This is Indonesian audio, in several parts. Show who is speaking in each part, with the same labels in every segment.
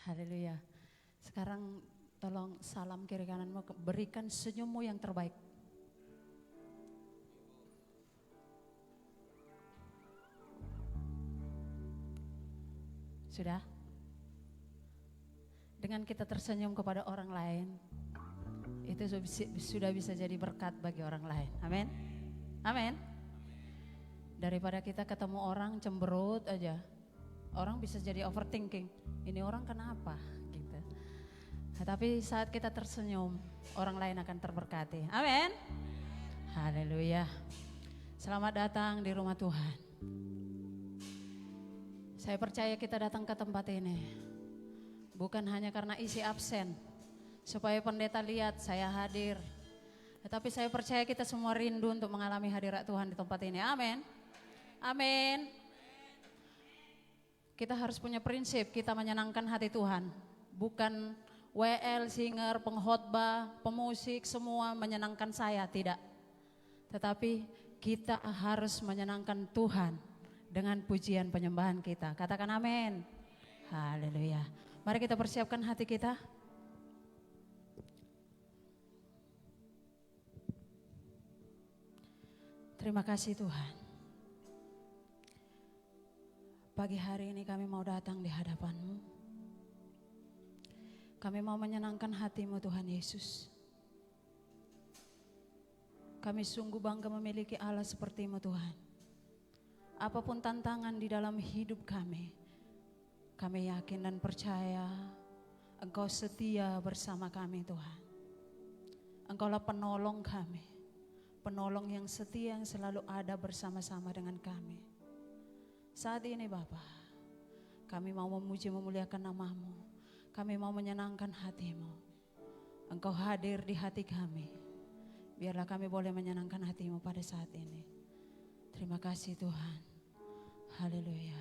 Speaker 1: Haleluya. Sekarang tolong salam kiri kananmu, berikan senyummu yang terbaik. Sudah? Dengan kita tersenyum kepada orang lain, itu sudah bisa jadi berkat bagi orang lain. Amin. Amin. Daripada kita ketemu orang cemberut aja, orang bisa jadi overthinking. Ini orang kenapa? Gitu. Nah, tapi saat kita tersenyum, orang lain akan terberkati. Amin. Haleluya. Selamat datang di rumah Tuhan. Saya percaya kita datang ke tempat ini bukan hanya karena isi absen, supaya pendeta lihat saya hadir. Tetapi saya percaya kita semua rindu untuk mengalami hadirat Tuhan di tempat ini. Amin. Amin. Kita harus punya prinsip, kita menyenangkan hati Tuhan. Bukan WL, singer, pengkhotbah, pemusik, semua menyenangkan saya, tidak. Tetapi kita harus menyenangkan Tuhan dengan pujian penyembahan kita. Katakan amin. Haleluya. Mari kita persiapkan hati kita. Terima kasih Tuhan. Pagi hari ini kami mau datang di hadapan-Mu. Kami mau menyenangkan hati-Mu Tuhan Yesus. Kami sungguh bangga memiliki Allah seperti-Mu Tuhan. Apapun tantangan di dalam hidup kami yakin dan percaya Engkau setia bersama kami Tuhan. Engkaulah penolong kami, penolong yang setia yang selalu ada bersama-sama dengan kami. Saat ini Bapa, kami mau memuji memuliakan nama-Mu, kami mau menyenangkan hati-Mu. Engkau hadir di hati kami, biarlah kami boleh menyenangkan hati-Mu pada saat ini. Terima kasih Tuhan. Haleluya.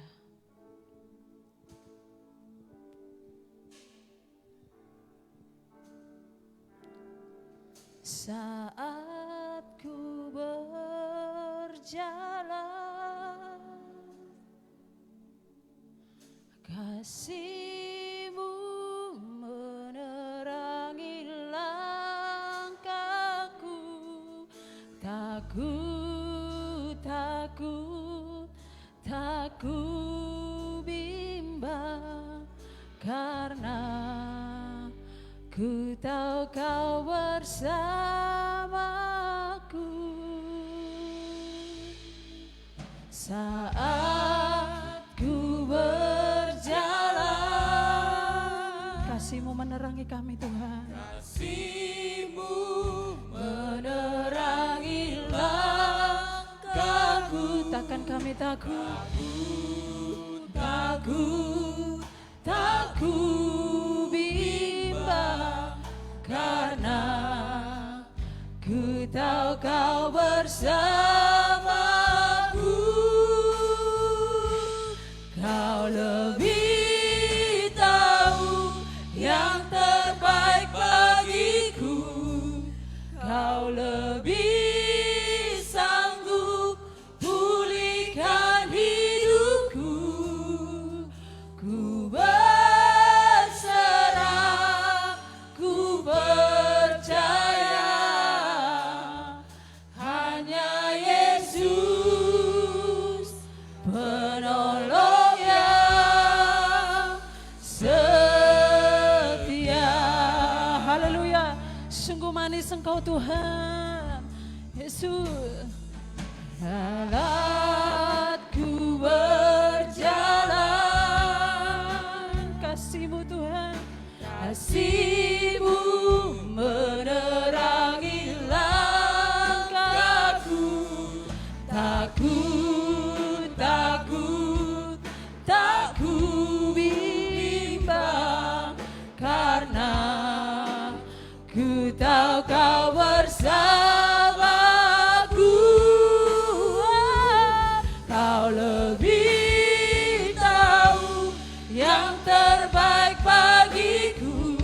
Speaker 1: Saat ku berjalan, kasih-Mu menerangi langkahku. Tak ku bimbang, karena ku tahu Kau bersamaku. Saat ku berjalan, kasih-Mu menerangi kami Tuhan. Kasih-Mu menerangi langkahku. Takkan kami takut, tak ku bimbang, karena ku tahu Kau bersamaku. Kau lebih tahu yang terbaik bagiku. Kau lebih sanggup pulihkan hidupku. Ku berserah, ku percaya, hanya Yesus penolong yang setia. Haleluya. Sungguh manis Engkau Tuhan Yesus. Saat ku berjalan, kasih-Mu Tuhan, kasih-Mu menerangi langkahku. Tak ku bimbang, karena ku tahu Kau bersamaku. Kau lebih tahu yang terbaik bagiku.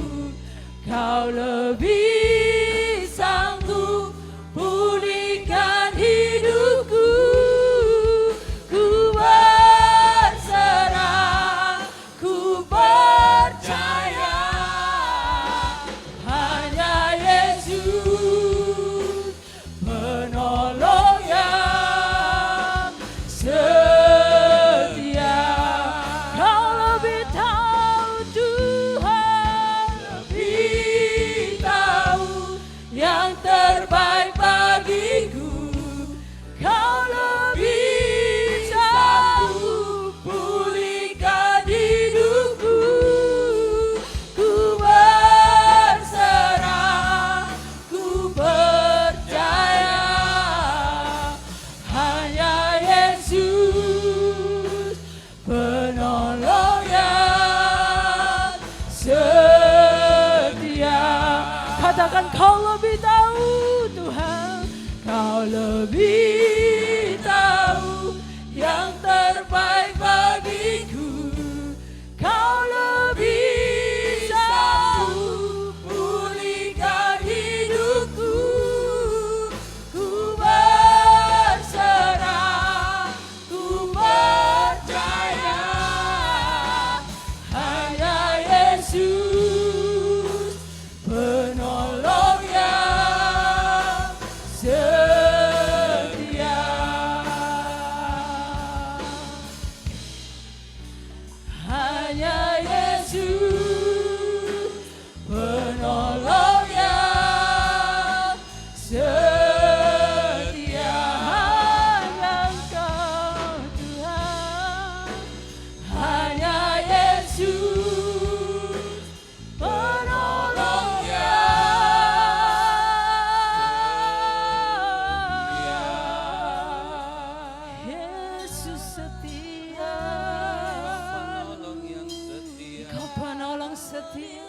Speaker 1: Kau lebih sanggup pulihkan hidupku. Ku berserah, ku percaya, katakan Kau lebih tahu Tuhan, Kau lebih tahu yang terbaik bagiku. Kau lebih sanggup pulihkan hidupku. Ku berserah, ku percaya hanya Yesus penolong yang setia. Hanya Yesus penolong yang setia. Hanya Engkau Tuhan, hanya Yesus penolong yang Yesus setia. Kau penolong setia.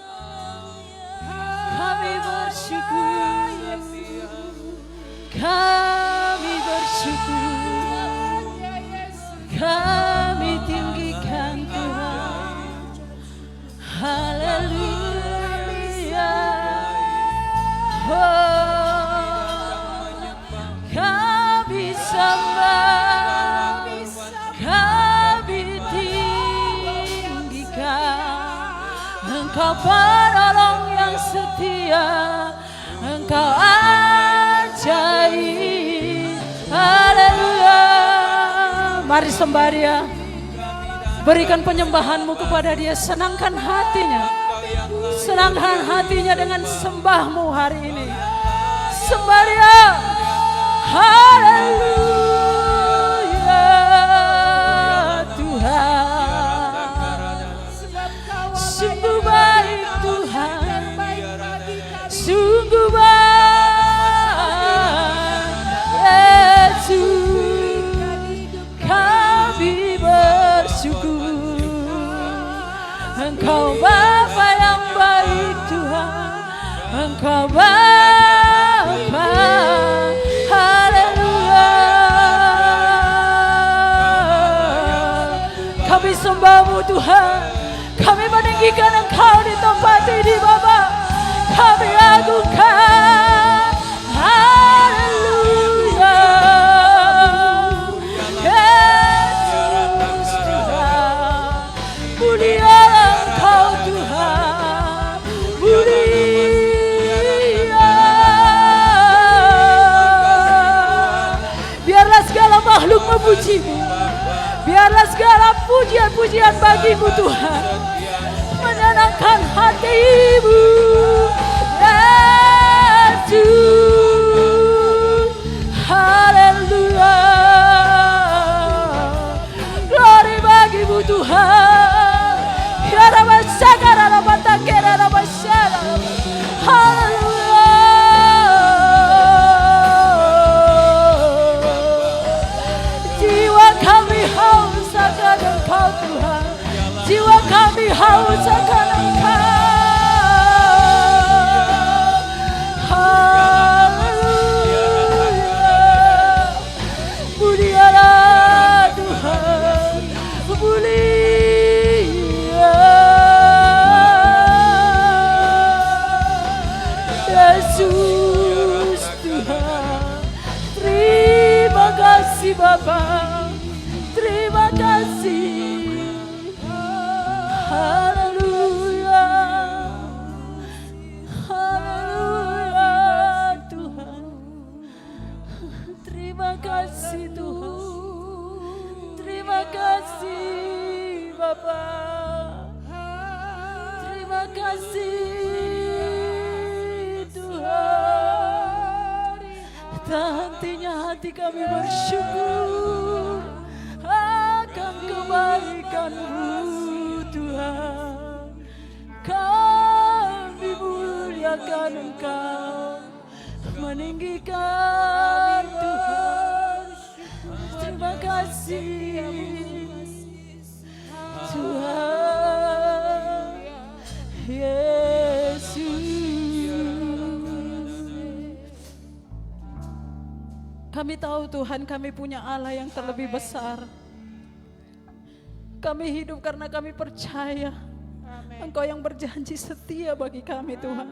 Speaker 1: Kami bersyukur, kami bersyukur, kami tinggikan Tuhan. Haleluya. Oh, kami sembah, kami tinggikan Engkau penolong yang setia, Engkau ajaib. Haleluya. Mari sembah Dia, berikan penyembahanmu kepada Dia, senangkan hatinya, senangkan hatinya dengan sembahmu hari ini. Sembah Dia. Haleluya Tuhan, sungguh baik Tuhan, sungguh baik Yesus. Kami bersyukur, Engkau Bapa yang baik Tuhan, Engkau Bapa. Haleluya. Kami sembah-Mu Tuhan, kami meninggikan Engkau di tempat ini Bapa. Kami agungkan. Haleluya. Yesus Tuhan, mulialah Engkau Tuhan, mulia. Biarlah segala makhluk memuji-Mu, biarlah segala pujian-pujian bagi-Mu Tuhan, menyenangkan hati-Mu Yesus. Haleluya. Glory bagi-Mu Tuhan. Ya Rabbi Sakara Rabbi Takera Rabbi Syara. Haleluya. Jiwa kami haus akan Engkau Tuhan, jiwa kami haus akan Engkau. Haleluya. Mulialah Tuhan, mulia Yesus Tuhan. Terima kasih Bapa, terima kasih. Haleluya. Haleluya Tuhan. Terima kasih Tuhan. Terima kasih Bapa. Terima kasih Tuhan. Tak hentinya hati kami bersyukur akan kebaikan-Mu Tuhan. Kami muliakan Engkau, meninggikan Tuhan. Terima kasih Tuhan Yesus. Kami tahu Tuhan, kami punya Allah yang terlebih besar. Kami hidup karena kami percaya Engkau yang berjanji setia bagi kami Tuhan.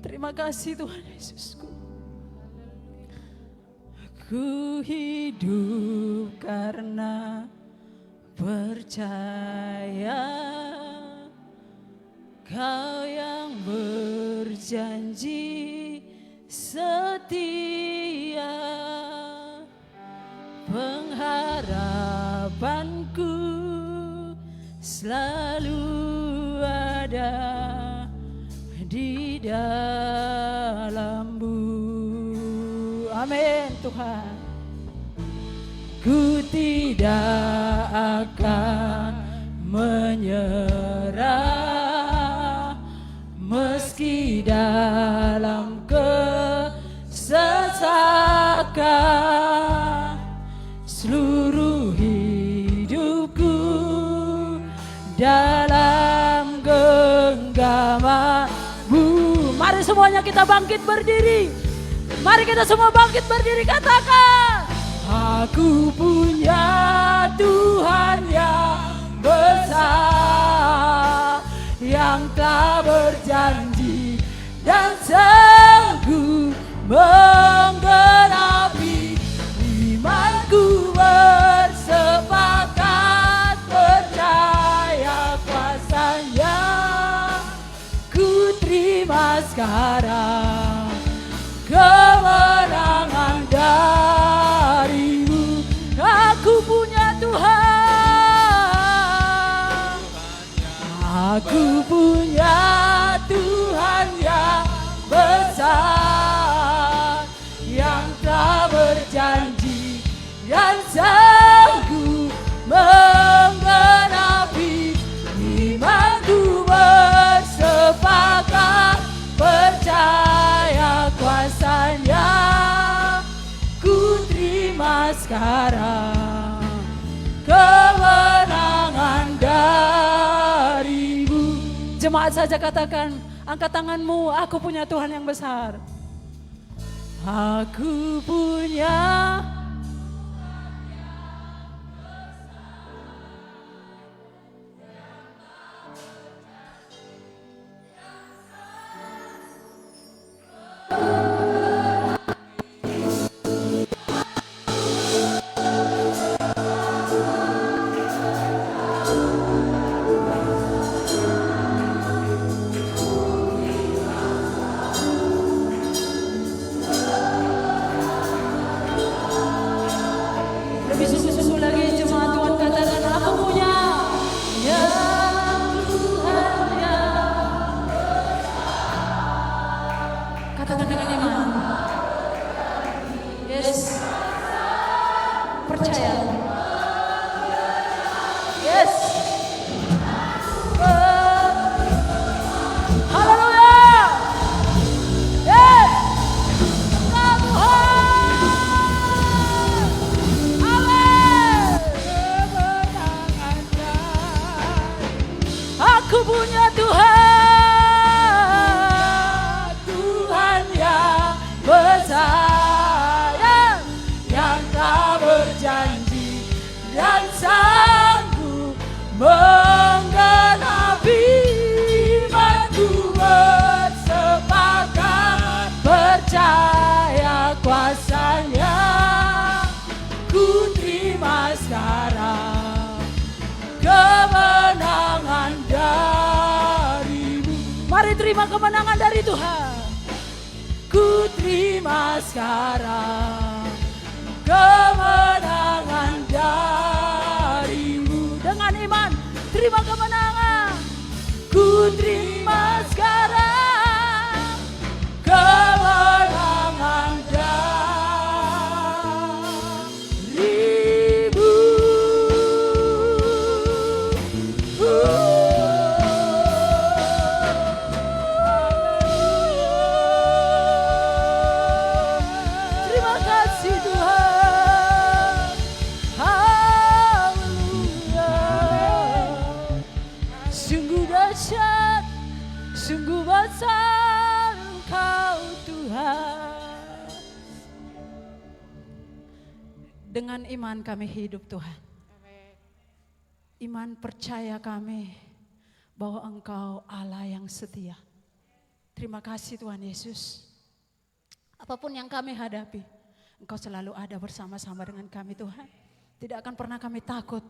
Speaker 1: Terima kasih Tuhan Yesusku. Ku hidup karena percaya Kau yang berjanji setia. Pengharapanku selalu ada di dalam-Mu. Amin Tuhan. Ku tidak akan menyerah meski dalam kesesakan. Seluruh hidupku dalam genggaman-Mu. Mari semuanya kita bangkit berdiri. Mari kita semua bangkit berdiri, katakan, aku punya Tuhan yang besar, yang telah berjanji dan sanggup menggenapi imanku. Bersepakat percaya kuasa-Nya, ku terima sekarang kemenangan dari-Mu. Aku punya Tuhan, aku punya Tuhan yang besar, yang telah berjanji dan sanggup menggenapi imanku. Bersepakat percaya kuasa-Nya, ku terima sekarang kemenangan dari-Mu. Jemaat saja katakan, angkat tanganmu, aku punya Tuhan yang besar. Aku punya terima kemenangan dari Tuhan. Ku terima sekarang kemenangan dari-Mu. Dengan iman terima kemenangan. Ku terima sekarang kemenangan dari-Mu. Sungguh besar Engkau Tuhan. Dengan iman kami hidup Tuhan. Iman percaya kami bahwa Engkau Allah yang setia. Terima kasih Tuhan Yesus. Apapun yang kami hadapi, Engkau selalu ada bersama-sama dengan kami Tuhan. Tidak akan pernah kami takut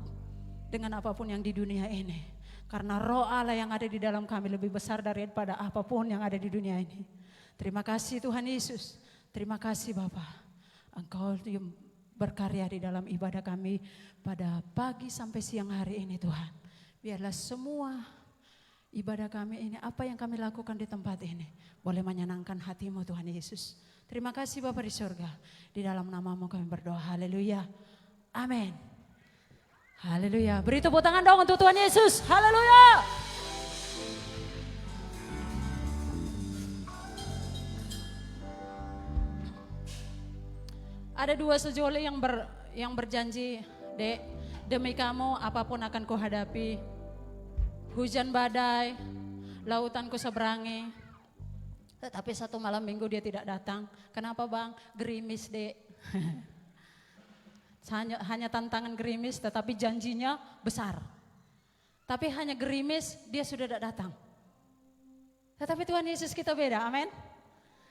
Speaker 1: dengan apapun yang di dunia ini. Karena roh Allah yang ada di dalam kami lebih besar daripada apapun yang ada di dunia ini. Terima kasih Tuhan Yesus. Terima kasih Bapa. Engkau berkarya di dalam ibadah kami pada pagi sampai siang hari ini Tuhan. Biarlah semua ibadah kami ini, apa yang kami lakukan di tempat ini, boleh menyenangkan hati-Mu Tuhan Yesus. Terima kasih Bapa di surga. Di dalam nama-Mu kami berdoa. Haleluya. Amin. Haleluya. Beri tepuk tangan dong untuk Tuhan Yesus. Haleluya. Ada dua sejoli yang berjanji, Dek, demi kamu apapun akan kuhadapi. Hujan badai, lautan kuseberangi. Tetapi satu malam minggu dia tidak datang. Kenapa Bang? Gerimis, Dek. Hanya tantangan gerimis tetapi janjinya besar. Tapi hanya gerimis dia sudah tidak datang. Tetapi Tuhan Yesus kita beda, amin.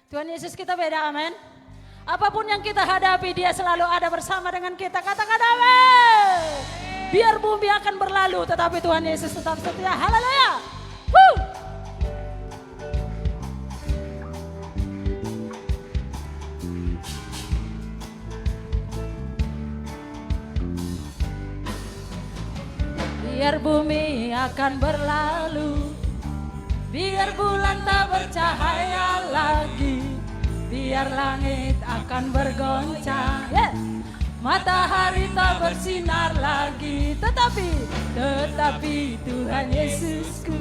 Speaker 1: Tuhan Yesus kita beda, amin. Apapun yang kita hadapi dia selalu ada bersama dengan kita. Katakan amin. Biar bumi akan berlalu tetapi Tuhan Yesus tetap setia. Haleluya. Biar bumi akan berlalu, biar bulan tak bercahaya lagi, biar langit akan bergoncang, matahari tak bersinar lagi, tetapi Tuhan Yesusku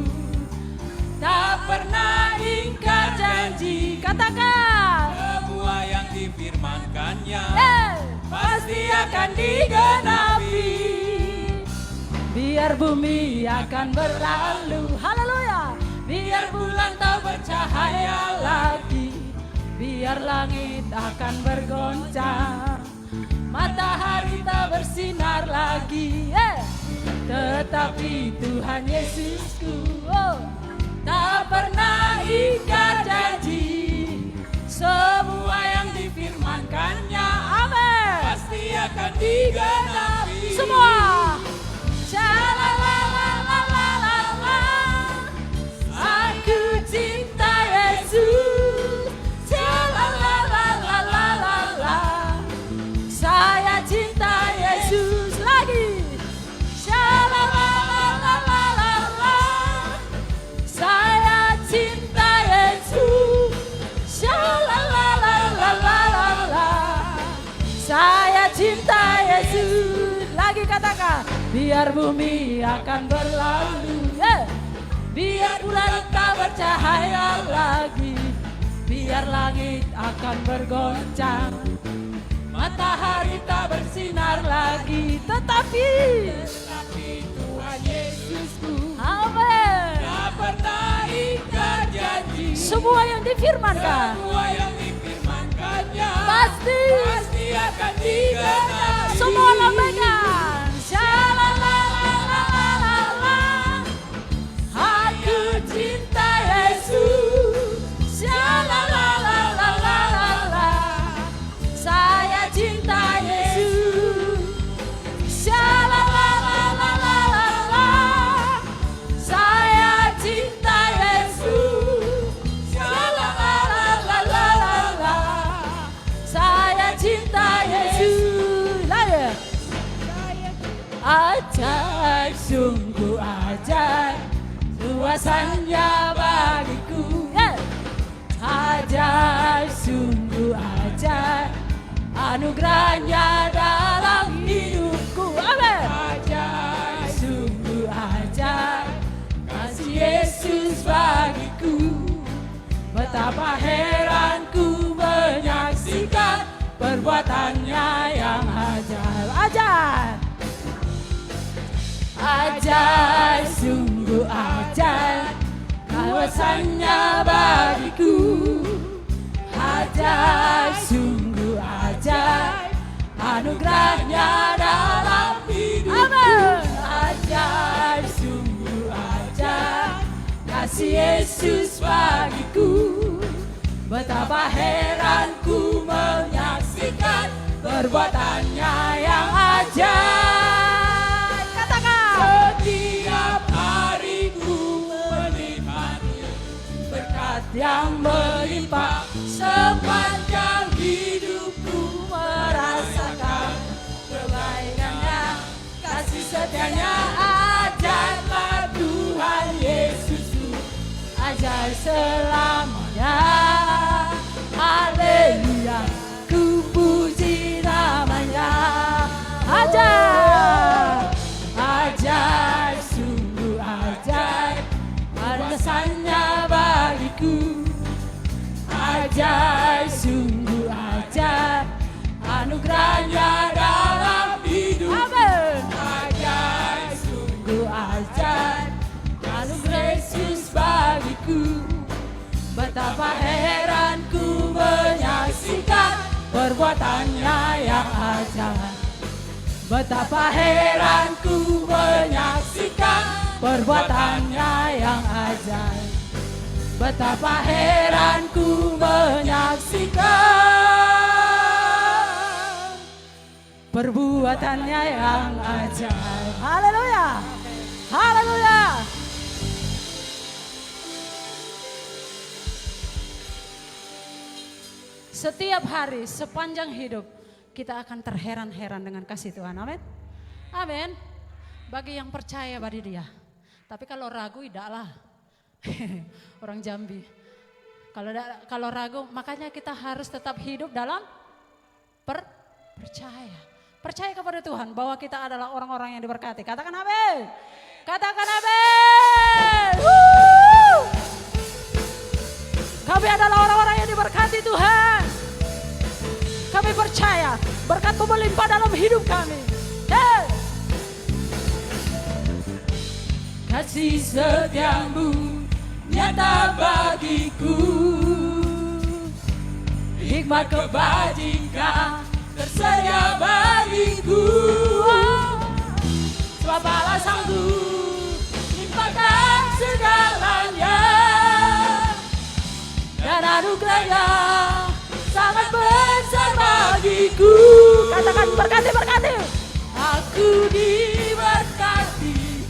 Speaker 1: tak pernah ingkar janji. Katakan,
Speaker 2: semua yang difirmankannya
Speaker 1: pasti akan digenapi. Biar bumi akan berlalu, haleluya. Biar bulan tak bercahaya lagi, biar langit akan bergoncang, matahari tak bersinar lagi, tetapi Tuhan Yesusku tak pernah ingkar janji. Semua yang difirmankannya, amin,
Speaker 2: pasti akan digenapi.
Speaker 1: Semua. Aku cinta Yesus. Saya cinta Yesus lagi. Saya cinta Yesus. Saya cinta Yesus. Lagi katakan, biar bumi akan berlalu, biar bulan tak bercahaya lagi, biar langit akan bergoncang, matahari tak bersinar lagi, tetapi
Speaker 2: Tuhan Yesusku
Speaker 1: amin,
Speaker 2: tak pernah ingkar janji.
Speaker 1: semua yang difirmankan,
Speaker 2: Semua yang difirmankannya
Speaker 1: pasti
Speaker 2: akan digenapi.
Speaker 1: semua lambaikan. Aku cinta Yesus. Saya cinta Yesus. Saya cinta Yesus. Saya cinta Yesus. Lagi. Ajaib, sungguh ajaib kuasanya bagiku. Ajaib, sungguh ajaib anugerahnya dalam hidupku. Amin. Ajaib, sungguh ajaib kasih Yesus bagiku. Betapa heranku menyaksikan perbuatannya yang ajaib. Ajaib. Ajaib, sungguh ajaib kuasanya bagiku. Ajaib, sungguh ajaib anugerahnya dalam hidup. Amin. Ajaib, sungguh ajaib kasih Yesus bagiku. Betapa heran ku menyaksikan perbuatannya yang ajaib. Katakan. Setiap hari ku menikmati berkat yang melimpah. Sepanjang hidupku merasakan kebaikannya, kasih setianya. Ajaiblah Tuhan Yesusku, ajaib selamanya. Haleluya, ku puji namanya. Ajaib, ajaib, sungguh ajaib alasannya bagiku. Ajaib, sungguh ajaib anugerahnya dalam hidup. Amin. Ajaib, sungguh ajaib anugerah Yesus bagiku. Betapa heran ku menyaksikan perbuatannya yang ajaib. Betapa heran ku menyaksikan perbuatannya yang ajaib. Betapa heran ku menyaksikan perbuatannya yang ajaib. Haleluya, haleluya. Setiap hari sepanjang hidup kita akan terheran-heran dengan kasih Tuhan. Amin. Amin. Bagi yang percaya pada Dia. Tapi kalau ragu tidaklah. Orang Jambi. Kalau ragu, makanya kita harus tetap hidup dalam percaya. Percaya kepada Tuhan bahwa kita adalah orang-orang yang diberkati. Katakan amin. Katakan amin. Kami adalah orang-orang yang diberkati Tuhan. Kami percaya berkat-Mu melimpah dalam hidup kami. Hey. Kasih setiamu nyata bagiku, hikmat kebajikan tersedia bagiku. Sebab Allah sanggup limpahkan segalanya, dan anugerahnya sangat besar bagiku. Katakan berkati, berkati. Aku diberkati,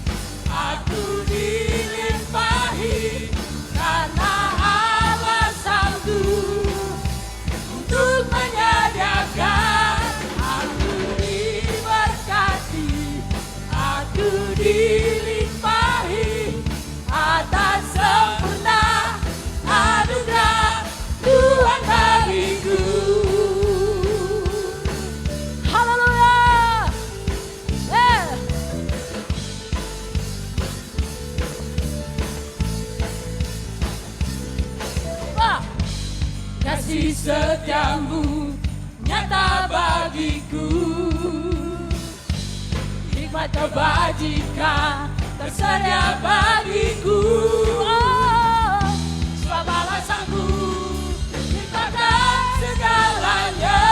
Speaker 1: aku dilimpahi, karena Allah sanggup untuk menyediakan. Aku diberkati, aku dilimpahi atas sempurna anugerah Tuhan bagiku. Haleluya. Kasih setiamu nyata bagiku, hikmat kebajikan tersedia bagiku. Sebab Allah sanggup limpahkan segalanya,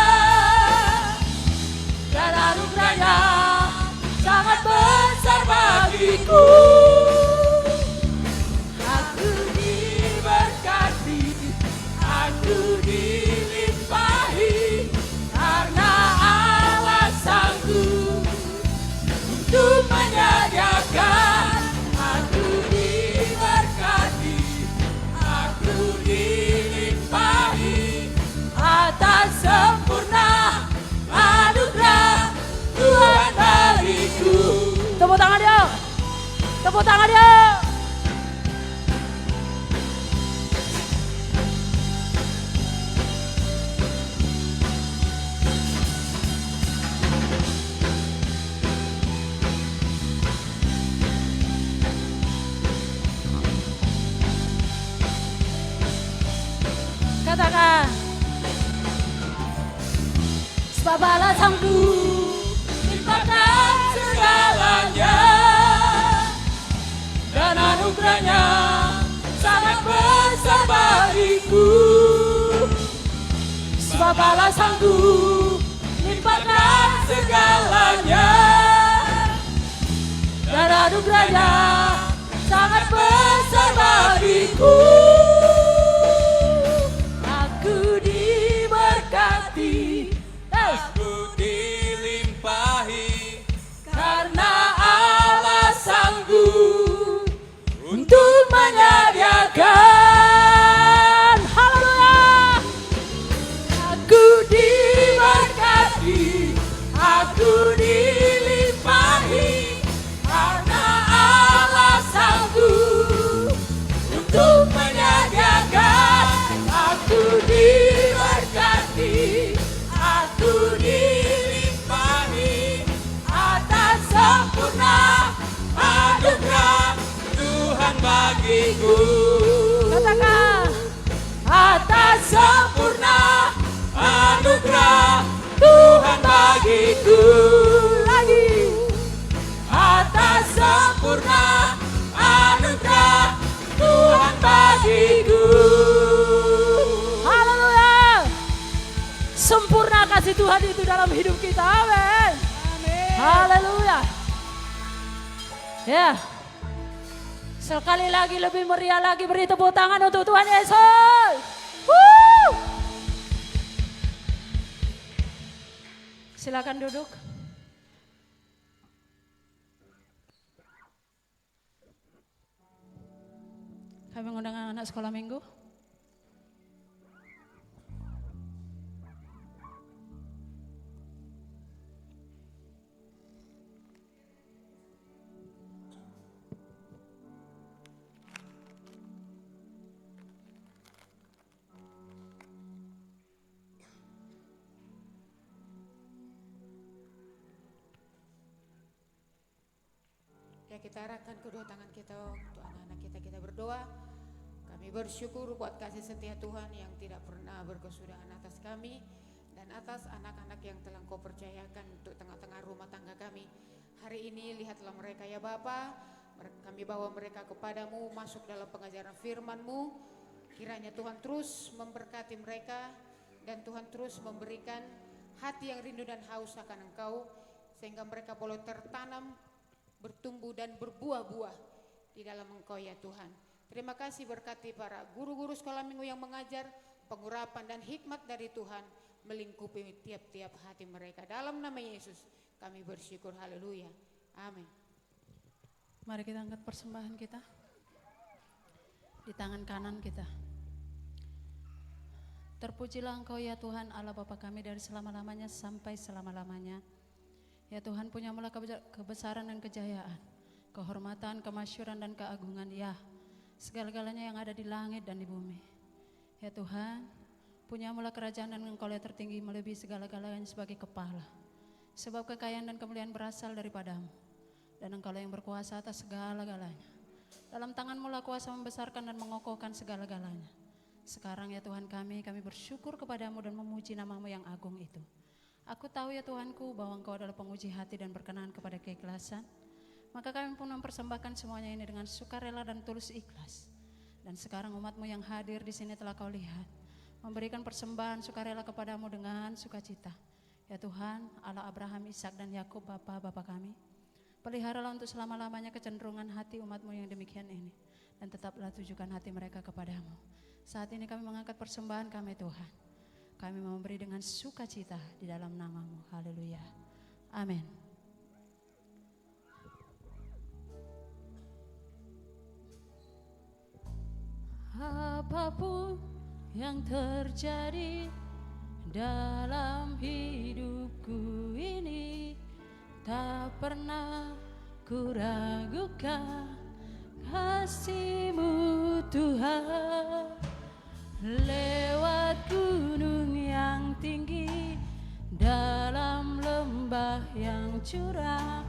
Speaker 1: dan anugerahnya sangat besar bagiku. Aku diberkati, aku dilimpahi, karena Allah sanggup untuk menyediakan. Aku diberkati, aku dilimpahi atas sempurna anugerah Tuhan bagiku. Tepuk tangan dia, tepuk tangan dia. Katakan, sebab Allah sanggup limpahkan segalanya, dan anugerahnya sangat besar bagiku. Sebab Allah sanggup limpahkan
Speaker 2: terlimpahkan segalanya.
Speaker 1: Dan anugerahnya sangat besar bagiku. Aku diberkati,
Speaker 2: Aku dilimpahi
Speaker 1: karena Allah sanggup untuk menyediakan. Haleluya. Aku diberkati,
Speaker 2: Aku dilimpahi karena Allah sanggup untuk menyediakan. Aku diberkati, aku dilimpahi atas sempurna anugerah Tuhan bagiku.
Speaker 1: katakan atas
Speaker 2: Sempurna anugerah Tuhan bagiku.
Speaker 1: lagi.
Speaker 2: Atas sempurna anugerah Tuhan bagiku.
Speaker 1: Haleluya. Sempurna kasih Tuhan itu dalam hidup kita. Amin. Haleluya. Ya. Sekali lagi lebih meriah lagi beri tepuk tangan untuk Tuhan Yesus. Woo! Silakan duduk. Kami mengundang anak sekolah minggu.
Speaker 3: Ya, kita arahkan kedua tangan kita untuk anak-anak kita berdoa. Kami bersyukur buat kasih setia Tuhan yang tidak pernah berkesudahan atas kami dan atas anak-anak yang telah Kau percayakan untuk tengah-tengah rumah tangga kami. Hari ini lihatlah mereka ya Bapa, kami bawa mereka kepadamu masuk dalam pengajaran firman-Mu. Kiranya Tuhan terus memberkati mereka dan Tuhan terus memberikan hati yang rindu dan haus akan Engkau sehingga mereka boleh tertanam, bertumbuh dan berbuah-buah di dalam Engkau ya Tuhan. Terima kasih berkati para guru-guru sekolah minggu yang mengajar, pengurapan dan hikmat dari Tuhan melingkupi tiap-tiap hati mereka. Dalam nama Yesus kami bersyukur, haleluya, amin.
Speaker 1: Mari kita angkat persembahan kita di tangan kanan kita. Terpujilah Engkau ya Tuhan Allah Bapa kami dari selama-lamanya sampai selama-lamanya. Ya Tuhan, punyamulah kebesaran dan kejayaan, kehormatan, kemasyuran dan keagungan, ya segala-galanya yang ada di langit dan di bumi. Ya Tuhan, punyamulah kerajaan dan Engkau yang tertinggi melebihi segala-galanya sebagai kepala. Sebab kekayaan dan kemuliaan berasal daripadamu, dan Engkau yang berkuasa atas segala-galanya. Dalam tangan-Mu lah kuasa membesarkan dan mengokohkan segala-galanya. Sekarang ya Tuhan kami bersyukur kepadamu dan memuji nama-Mu yang agung itu. Aku tahu ya Tuhanku bahwa Engkau adalah penguji hati dan berkenan kepada keikhlasan. Maka kami pun mempersembahkan semuanya ini dengan sukarela dan tulus ikhlas. Dan sekarang umat-Mu yang hadir di sini telah Kau lihat, memberikan persembahan sukarela kepadamu dengan sukacita. Ya Tuhan, Allah Abraham, Ishak dan Yakub, Bapa kami, peliharalah untuk selama-lamanya kecenderungan hati umat-Mu yang demikian ini, dan tetaplah tujukan hati mereka kepadamu. Saat ini kami mengangkat persembahan kami Tuhan. Kami memberi dengan sukacita di dalam nama-Mu. Haleluya. Amin. Apapun yang terjadi dalam hidupku ini, tak pernah ku ragukan kasih-Mu Tuhan. Lewat gunung yang tinggi, dalam lembah yang curam,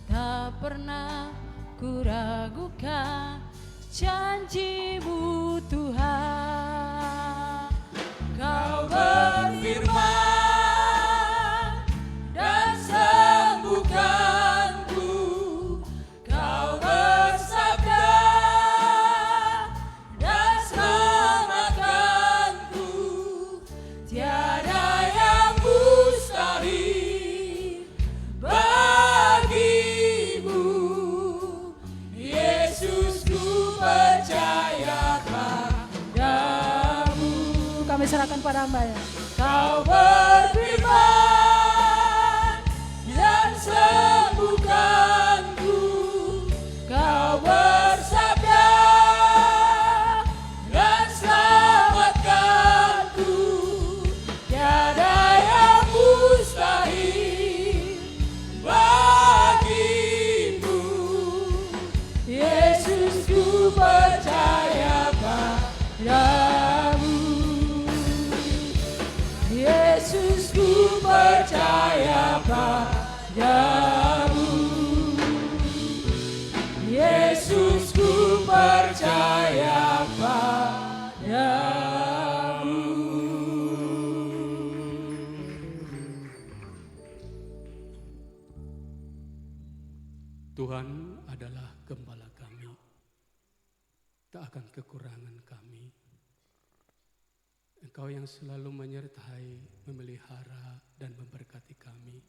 Speaker 1: tak pernah ku ragukan janji-Mu Tuhan. Kau
Speaker 2: berfirman dan sembuhkanku. Kau bersabda dan selamatkanku. Tiada yang mustahil
Speaker 1: kami serahkan pada hamba ya.
Speaker 2: Kau berfirman dan sembuhkanku. Kau bersabda dan selamatkanku. Tiada yang mustahil bagimu. Yesus, ku percaya padamu. Yesus, ku percaya padamu. Yesus, ku percaya padamu.
Speaker 4: Tuhan adalah gembala kami, tak akan kekurangan kami. Engkau yang selalu menyertai, memelihara, dan memberkati kami.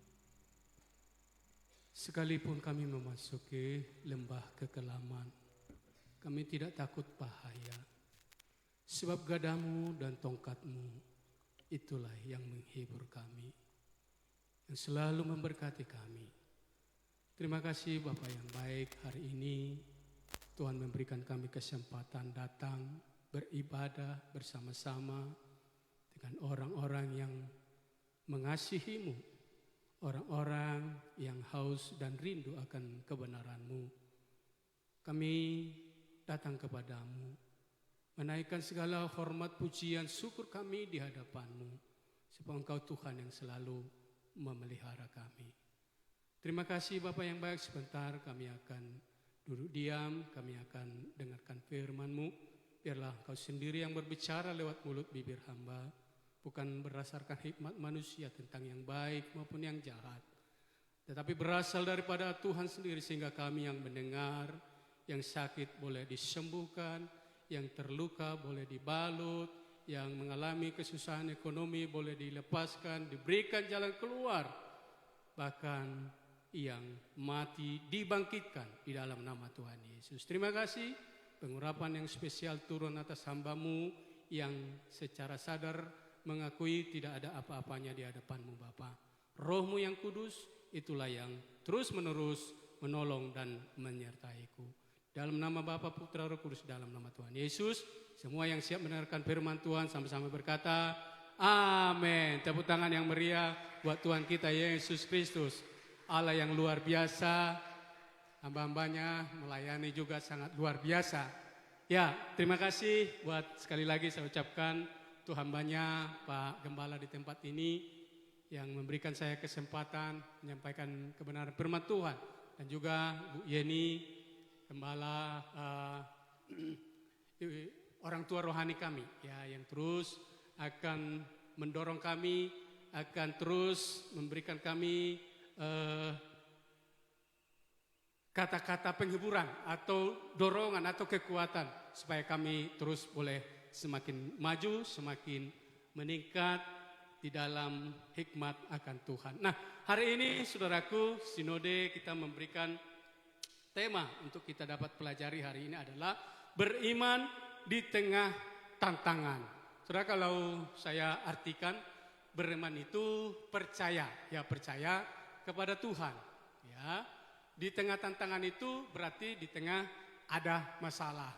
Speaker 4: Sekalipun kami memasuki lembah kekelaman, kami tidak takut bahaya. Sebab gadamu dan tongkatmu, itulah yang menghibur kami, yang selalu memberkati kami. Terima kasih Bapa yang baik, hari ini Tuhan memberikan kami kesempatan datang beribadah bersama-sama dengan orang-orang yang mengasihi-Mu, orang-orang yang haus dan rindu akan kebenaran-Mu. Kami datang kepadamu, menaikkan segala hormat, pujian, syukur kami di hadapan-Mu, sebab Engkau Tuhan yang selalu memelihara kami. Terima kasih Bapa yang baik, sebentar kami akan duduk diam, kami akan dengarkan firman-Mu. Biarlah Engkau sendiri yang berbicara lewat mulut bibir hamba, bukan berdasarkan hikmat manusia tentang yang baik maupun yang jahat, tetapi berasal daripada Tuhan sendiri, sehingga kami yang mendengar, yang sakit boleh disembuhkan, yang terluka boleh dibalut, yang mengalami kesusahan ekonomi boleh dilepaskan, diberikan jalan keluar, bahkan yang mati dibangkitkan di dalam nama Tuhan Yesus. Terima kasih, pengurapan yang spesial turun atas hamba-Mu yang secara sadar mengakui tidak ada apa-apanya di hadapan-Mu Bapa. Roh-Mu yang kudus, itulah yang terus-menerus menolong dan menyertaiku. Dalam nama Bapa, Putra, Roh Kudus, dalam nama Tuhan Yesus, semua yang siap mendengarkan firman Tuhan sama-sama berkata, amin. Tepuk tangan yang meriah buat Tuhan kita Yesus Kristus. Allah yang luar biasa, hamba-hambanya melayani juga sangat luar biasa. Ya, terima kasih buat sekali lagi saya ucapkan Tuhan hambanya Pak Gembala di tempat ini yang memberikan saya kesempatan menyampaikan kebenaran firman Tuhan, dan juga Bu Yeni, Gembala orang tua rohani kami ya, yang terus akan mendorong kami, akan terus memberikan kami kata-kata penghiburan atau dorongan atau kekuatan supaya kami terus boleh semakin maju, semakin meningkat di dalam hikmat akan Tuhan. Nah, hari ini saudaraku, sinode kita memberikan tema untuk kita dapat pelajari hari ini adalah beriman di tengah tantangan. Saudara, kalau saya artikan, beriman itu percaya, ya percaya kepada Tuhan. Ya, di tengah tantangan itu berarti di tengah ada masalah.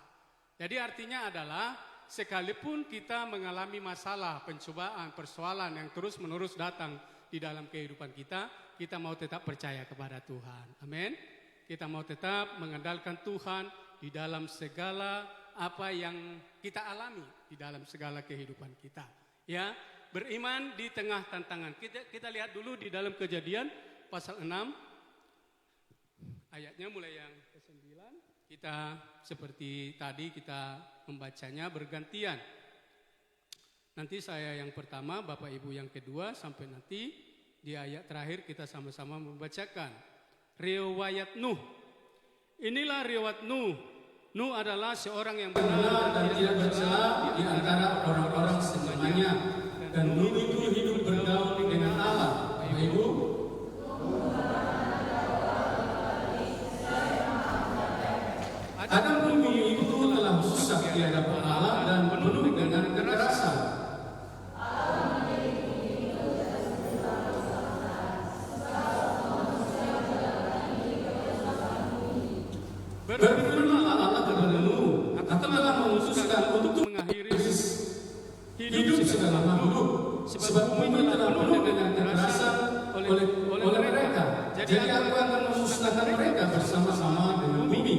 Speaker 4: Jadi artinya adalah sekalipun kita mengalami masalah, pencobaan, persoalan yang terus-menerus datang di dalam kehidupan kita, kita mau tetap percaya kepada Tuhan. Amin. Kita mau tetap mengandalkan Tuhan di dalam segala apa yang kita alami, di dalam segala kehidupan kita. Ya, beriman di tengah tantangan. Kita lihat dulu di dalam Kejadian pasal 6, ayatnya mulai yang ke-9. Kita seperti tadi kita membacanya bergantian. Nanti saya yang pertama, Bapak Ibu yang kedua, sampai nanti di ayat terakhir kita sama-sama membacakan. Riwayat Nuh. Inilah riwayat Nuh. Nuh adalah seorang yang benar dan tidak bercela di antara orang-orang semuanya. Dan Nuh itu hidup bergaul dengan Allah. Bapak Ibu, Adam bumi itu telah rusak di hadapan Allah dan penuh dengan kekerasan. hidup segala makhluk, sebab bumi telah penuh dengan kekerasan oleh mereka. Jadi aku akan memusnahkan mereka bersama-sama dengan bumi.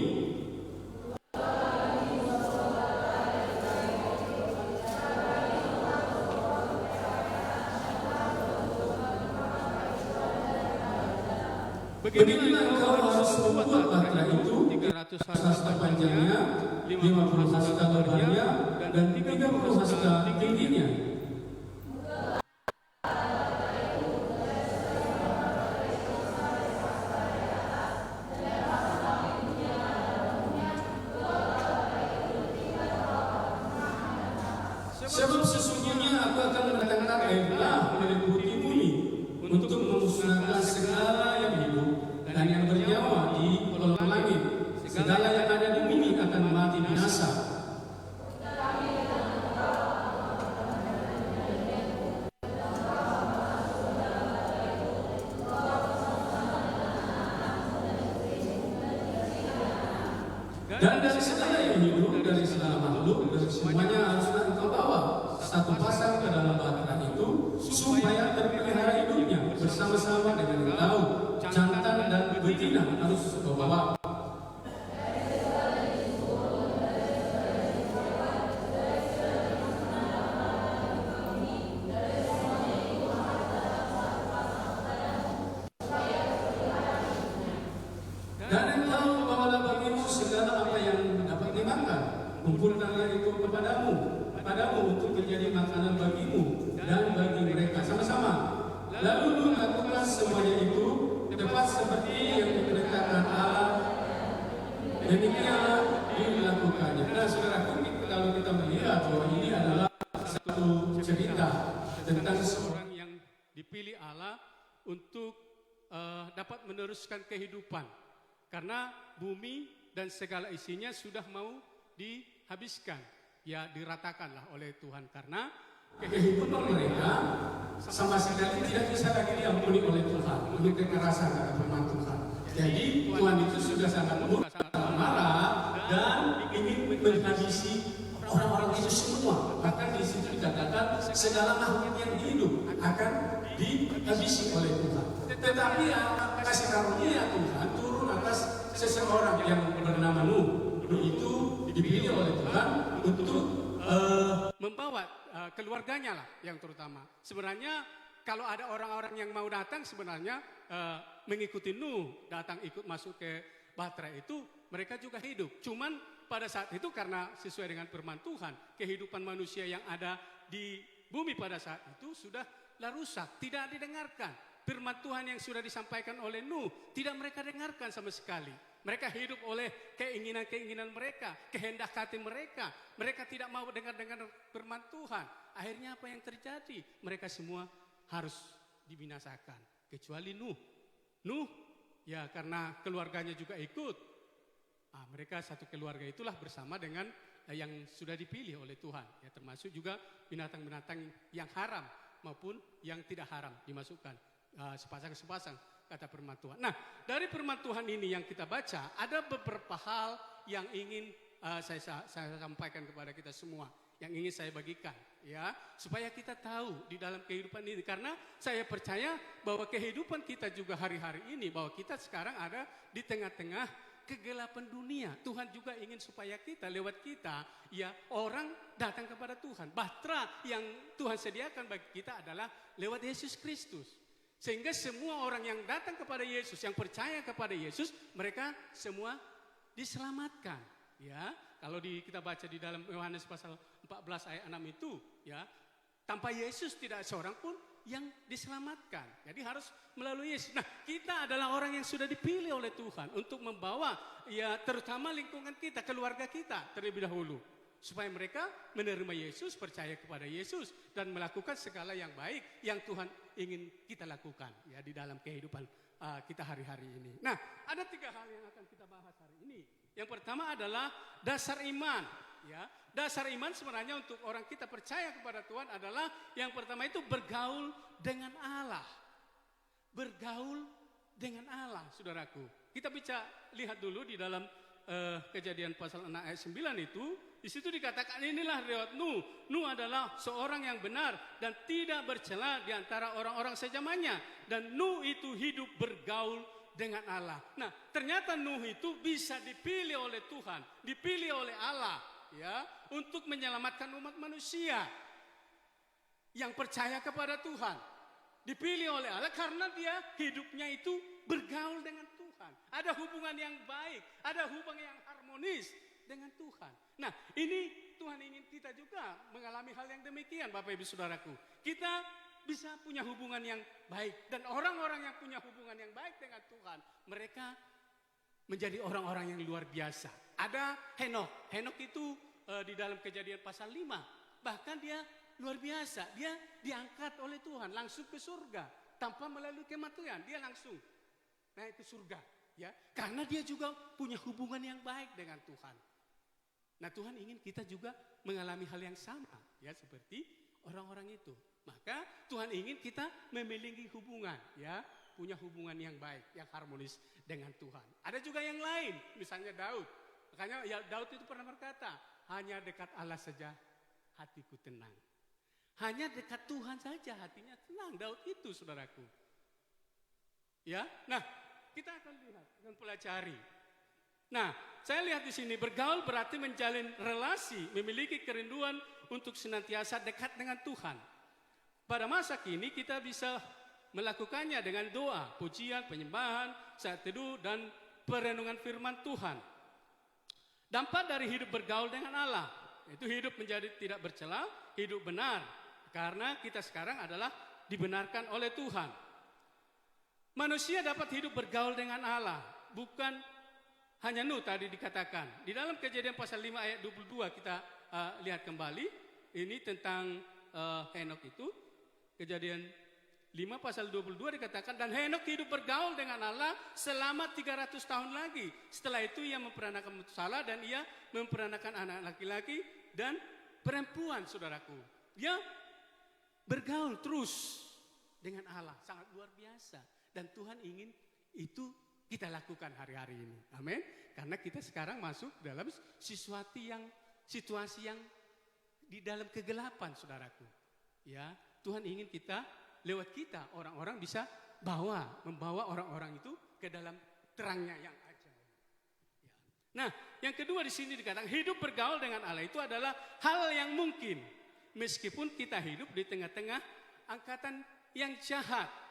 Speaker 4: Beginilah engkau harus membuat batra itu 300 hasta panjangnya, 50 hasta lebarnya, dan 30 hasta tingginya. Sebab sesungguhnya aku akan mendatangkan air bah meliputi bumi untuk memusnahkan segala yang hidup dan yang bernyawa di kolong langit. Segala yang ada di bumi akan mati binasa. Dan dari segala yang hidup, dari segala makhluk, dari semuanya haruslah engkau bawa satu pasang ke dalam batra itu, supaya terpelihara hidupnya bersama-sama dengan engkau. Jantan dan betina harus engkau bawa. Dan engkau bawalah bagimu segala apa yang dapat dimakan. Kumpulkanlah itu kepadamu untuk menjadi makanan bagimu dan bagi mereka sama-sama. Lalu lakukan semuanya itu tepat seperti yang diperintahkan Allah. Demikianlah dilakukannya. Nah, saudaraku, kalau kita melihat bahwa ini adalah satu cerita tentang seorang yang dipilih Allah untuk dapat meneruskan kehidupan. Karena bumi dan segala isinya sudah mau dihabiskan, ya diratakanlah oleh Tuhan. Karena kehidupan mereka sama sekali tidak bisa lagi diampuni oleh Tuhan untuk kekerasan kata firman Tuhan. Jadi Tuhan itu sudah sangat marah dan ingin menghabisi orang-orang itu semua. Bahkan di situ dikatakan segala makhluk yang hidup akan dihabisi oleh Tuhan. Tetapi kasih karunia Tuhan turun atas seseorang yang bernama Nuh. Nuh itu dipilih oleh Tuhan untuk membawa keluarganya lah yang terutama. Sebenarnya kalau ada orang-orang yang mau datang sebenarnya mengikuti Nuh, datang ikut masuk ke batra itu, mereka juga hidup. Cuman pada saat itu karena sesuai dengan firman Tuhan, kehidupan manusia yang ada di bumi pada saat itu sudahlah rusak, tidak didengarkan. Firman Tuhan yang sudah disampaikan oleh Nuh tidak mereka dengarkan sama sekali. Mereka hidup oleh keinginan-keinginan mereka, kehendak hati mereka. Mereka tidak mau dengar firman Tuhan. Akhirnya apa yang terjadi? Mereka semua harus dibinasakan. Kecuali Nuh. Nuh, ya karena keluarganya juga ikut. Mereka satu keluarga itulah bersama dengan yang sudah dipilih oleh Tuhan. Ya, termasuk juga binatang-binatang yang haram maupun yang tidak haram dimasukkan. Sepasang-sepasang kata firman Tuhan. Nah, dari firman Tuhan ini yang kita baca, ada beberapa hal yang ingin saya sampaikan kepada kita semua, yang ingin saya bagikan, ya, supaya kita tahu di dalam kehidupan ini. Karena saya percaya bahwa kehidupan kita juga hari-hari ini, bahwa kita sekarang ada di tengah-tengah kegelapan dunia. Tuhan juga ingin supaya kita, lewat kita, ya orang datang kepada Tuhan. Bahtera yang Tuhan sediakan bagi kita adalah lewat Yesus Kristus. Sehingga semua orang yang datang kepada Yesus, yang percaya kepada Yesus, mereka semua diselamatkan. Ya, kalau kita baca di dalam Yohanes pasal 14 ayat 6 itu, ya, tanpa Yesus tidak seorang pun yang diselamatkan. Jadi harus melalui Yesus. Nah, kita adalah orang yang sudah dipilih oleh Tuhan untuk membawa, ya, terutama lingkungan kita, keluarga kita terlebih dahulu, supaya mereka menerima Yesus, percaya kepada Yesus, dan melakukan segala yang baik yang Tuhan ingin kita lakukan, ya, di dalam kehidupan kita hari-hari ini. Nah, ada 3 hal yang akan kita bahas hari ini. Yang pertama adalah dasar iman. Ya, dasar iman sebenarnya untuk orang kita percaya kepada Tuhan adalah yang pertama itu bergaul dengan Allah. Bergaul dengan Allah, saudaraku. Kita bisa lihat dulu di dalam Kejadian pasal 6 ayat 9 itu. Di situ dikatakan inilah riwayat Nuh. Nuh adalah seorang yang benar dan tidak bercela di antara orang-orang sezamannya. Dan Nuh itu hidup bergaul dengan Allah. Nah, ternyata Nuh itu bisa dipilih oleh Tuhan, dipilih oleh Allah, ya, untuk menyelamatkan umat manusia yang percaya kepada Tuhan. Dipilih oleh Allah karena dia hidupnya itu bergaul dengan Tuhan. Ada hubungan yang baik, ada hubungan yang harmonis dengan Tuhan. Nah, ini Tuhan ingin kita juga mengalami hal yang demikian, Bapak Ibu Saudaraku. Kita bisa punya hubungan yang baik. Dan orang-orang yang punya hubungan yang baik dengan Tuhan, mereka menjadi orang-orang yang luar biasa. Ada Henokh. Henokh itu di dalam Kejadian pasal 5. Bahkan dia luar biasa. Dia diangkat oleh Tuhan langsung ke surga. Tanpa melalui kematian. Dia langsung naik ke surga. Ya, karena dia juga punya hubungan yang baik dengan Tuhan. Nah, Tuhan ingin kita juga mengalami hal yang sama, ya, seperti orang-orang itu. Maka Tuhan ingin kita memiliki hubungan, ya, punya hubungan yang baik, yang harmonis dengan Tuhan. Ada juga yang lain, misalnya Daud. Makanya ya, Daud itu pernah berkata, hanya dekat Allah saja hatiku tenang. Hanya dekat Tuhan saja hatinya tenang. Daud itu, saudaraku. Ya, nah kita akan lihat dan pelajari. Nah, saya lihat di sini bergaul berarti menjalin relasi, memiliki kerinduan untuk senantiasa dekat dengan Tuhan. Pada masa kini kita bisa melakukannya dengan doa, pujian, penyembahan, saat teduh dan perenungan firman Tuhan. Dampak dari hidup bergaul dengan Allah, itu hidup menjadi tidak bercela, hidup benar. Karena kita sekarang adalah dibenarkan oleh Tuhan. Manusia dapat hidup bergaul dengan Allah, bukan hanya Nuh tadi dikatakan. Di dalam Kejadian pasal 5 ayat 22 kita lihat kembali. Ini tentang Henokh itu. Kejadian 5 pasal 22 dikatakan, dan Henokh hidup bergaul dengan Allah selama 300 tahun lagi. Setelah itu ia memperanakan Methuselah dan ia memperanakan anak laki-laki dan perempuan, saudaraku. Dia bergaul terus dengan Allah. Sangat luar biasa. Dan Tuhan ingin itu kita lakukan hari-hari ini. Amin. Karena kita sekarang masuk dalam situasi yang di dalam kegelapan, saudaraku. Ya, Tuhan ingin kita, lewat kita, orang-orang bisa membawa orang-orang itu ke dalam terangnya yang ajaib. Ya. Nah, yang kedua di sini dikatakan hidup bergaul dengan Allah itu adalah hal yang mungkin. Meskipun kita hidup di tengah-tengah angkatan yang jahat.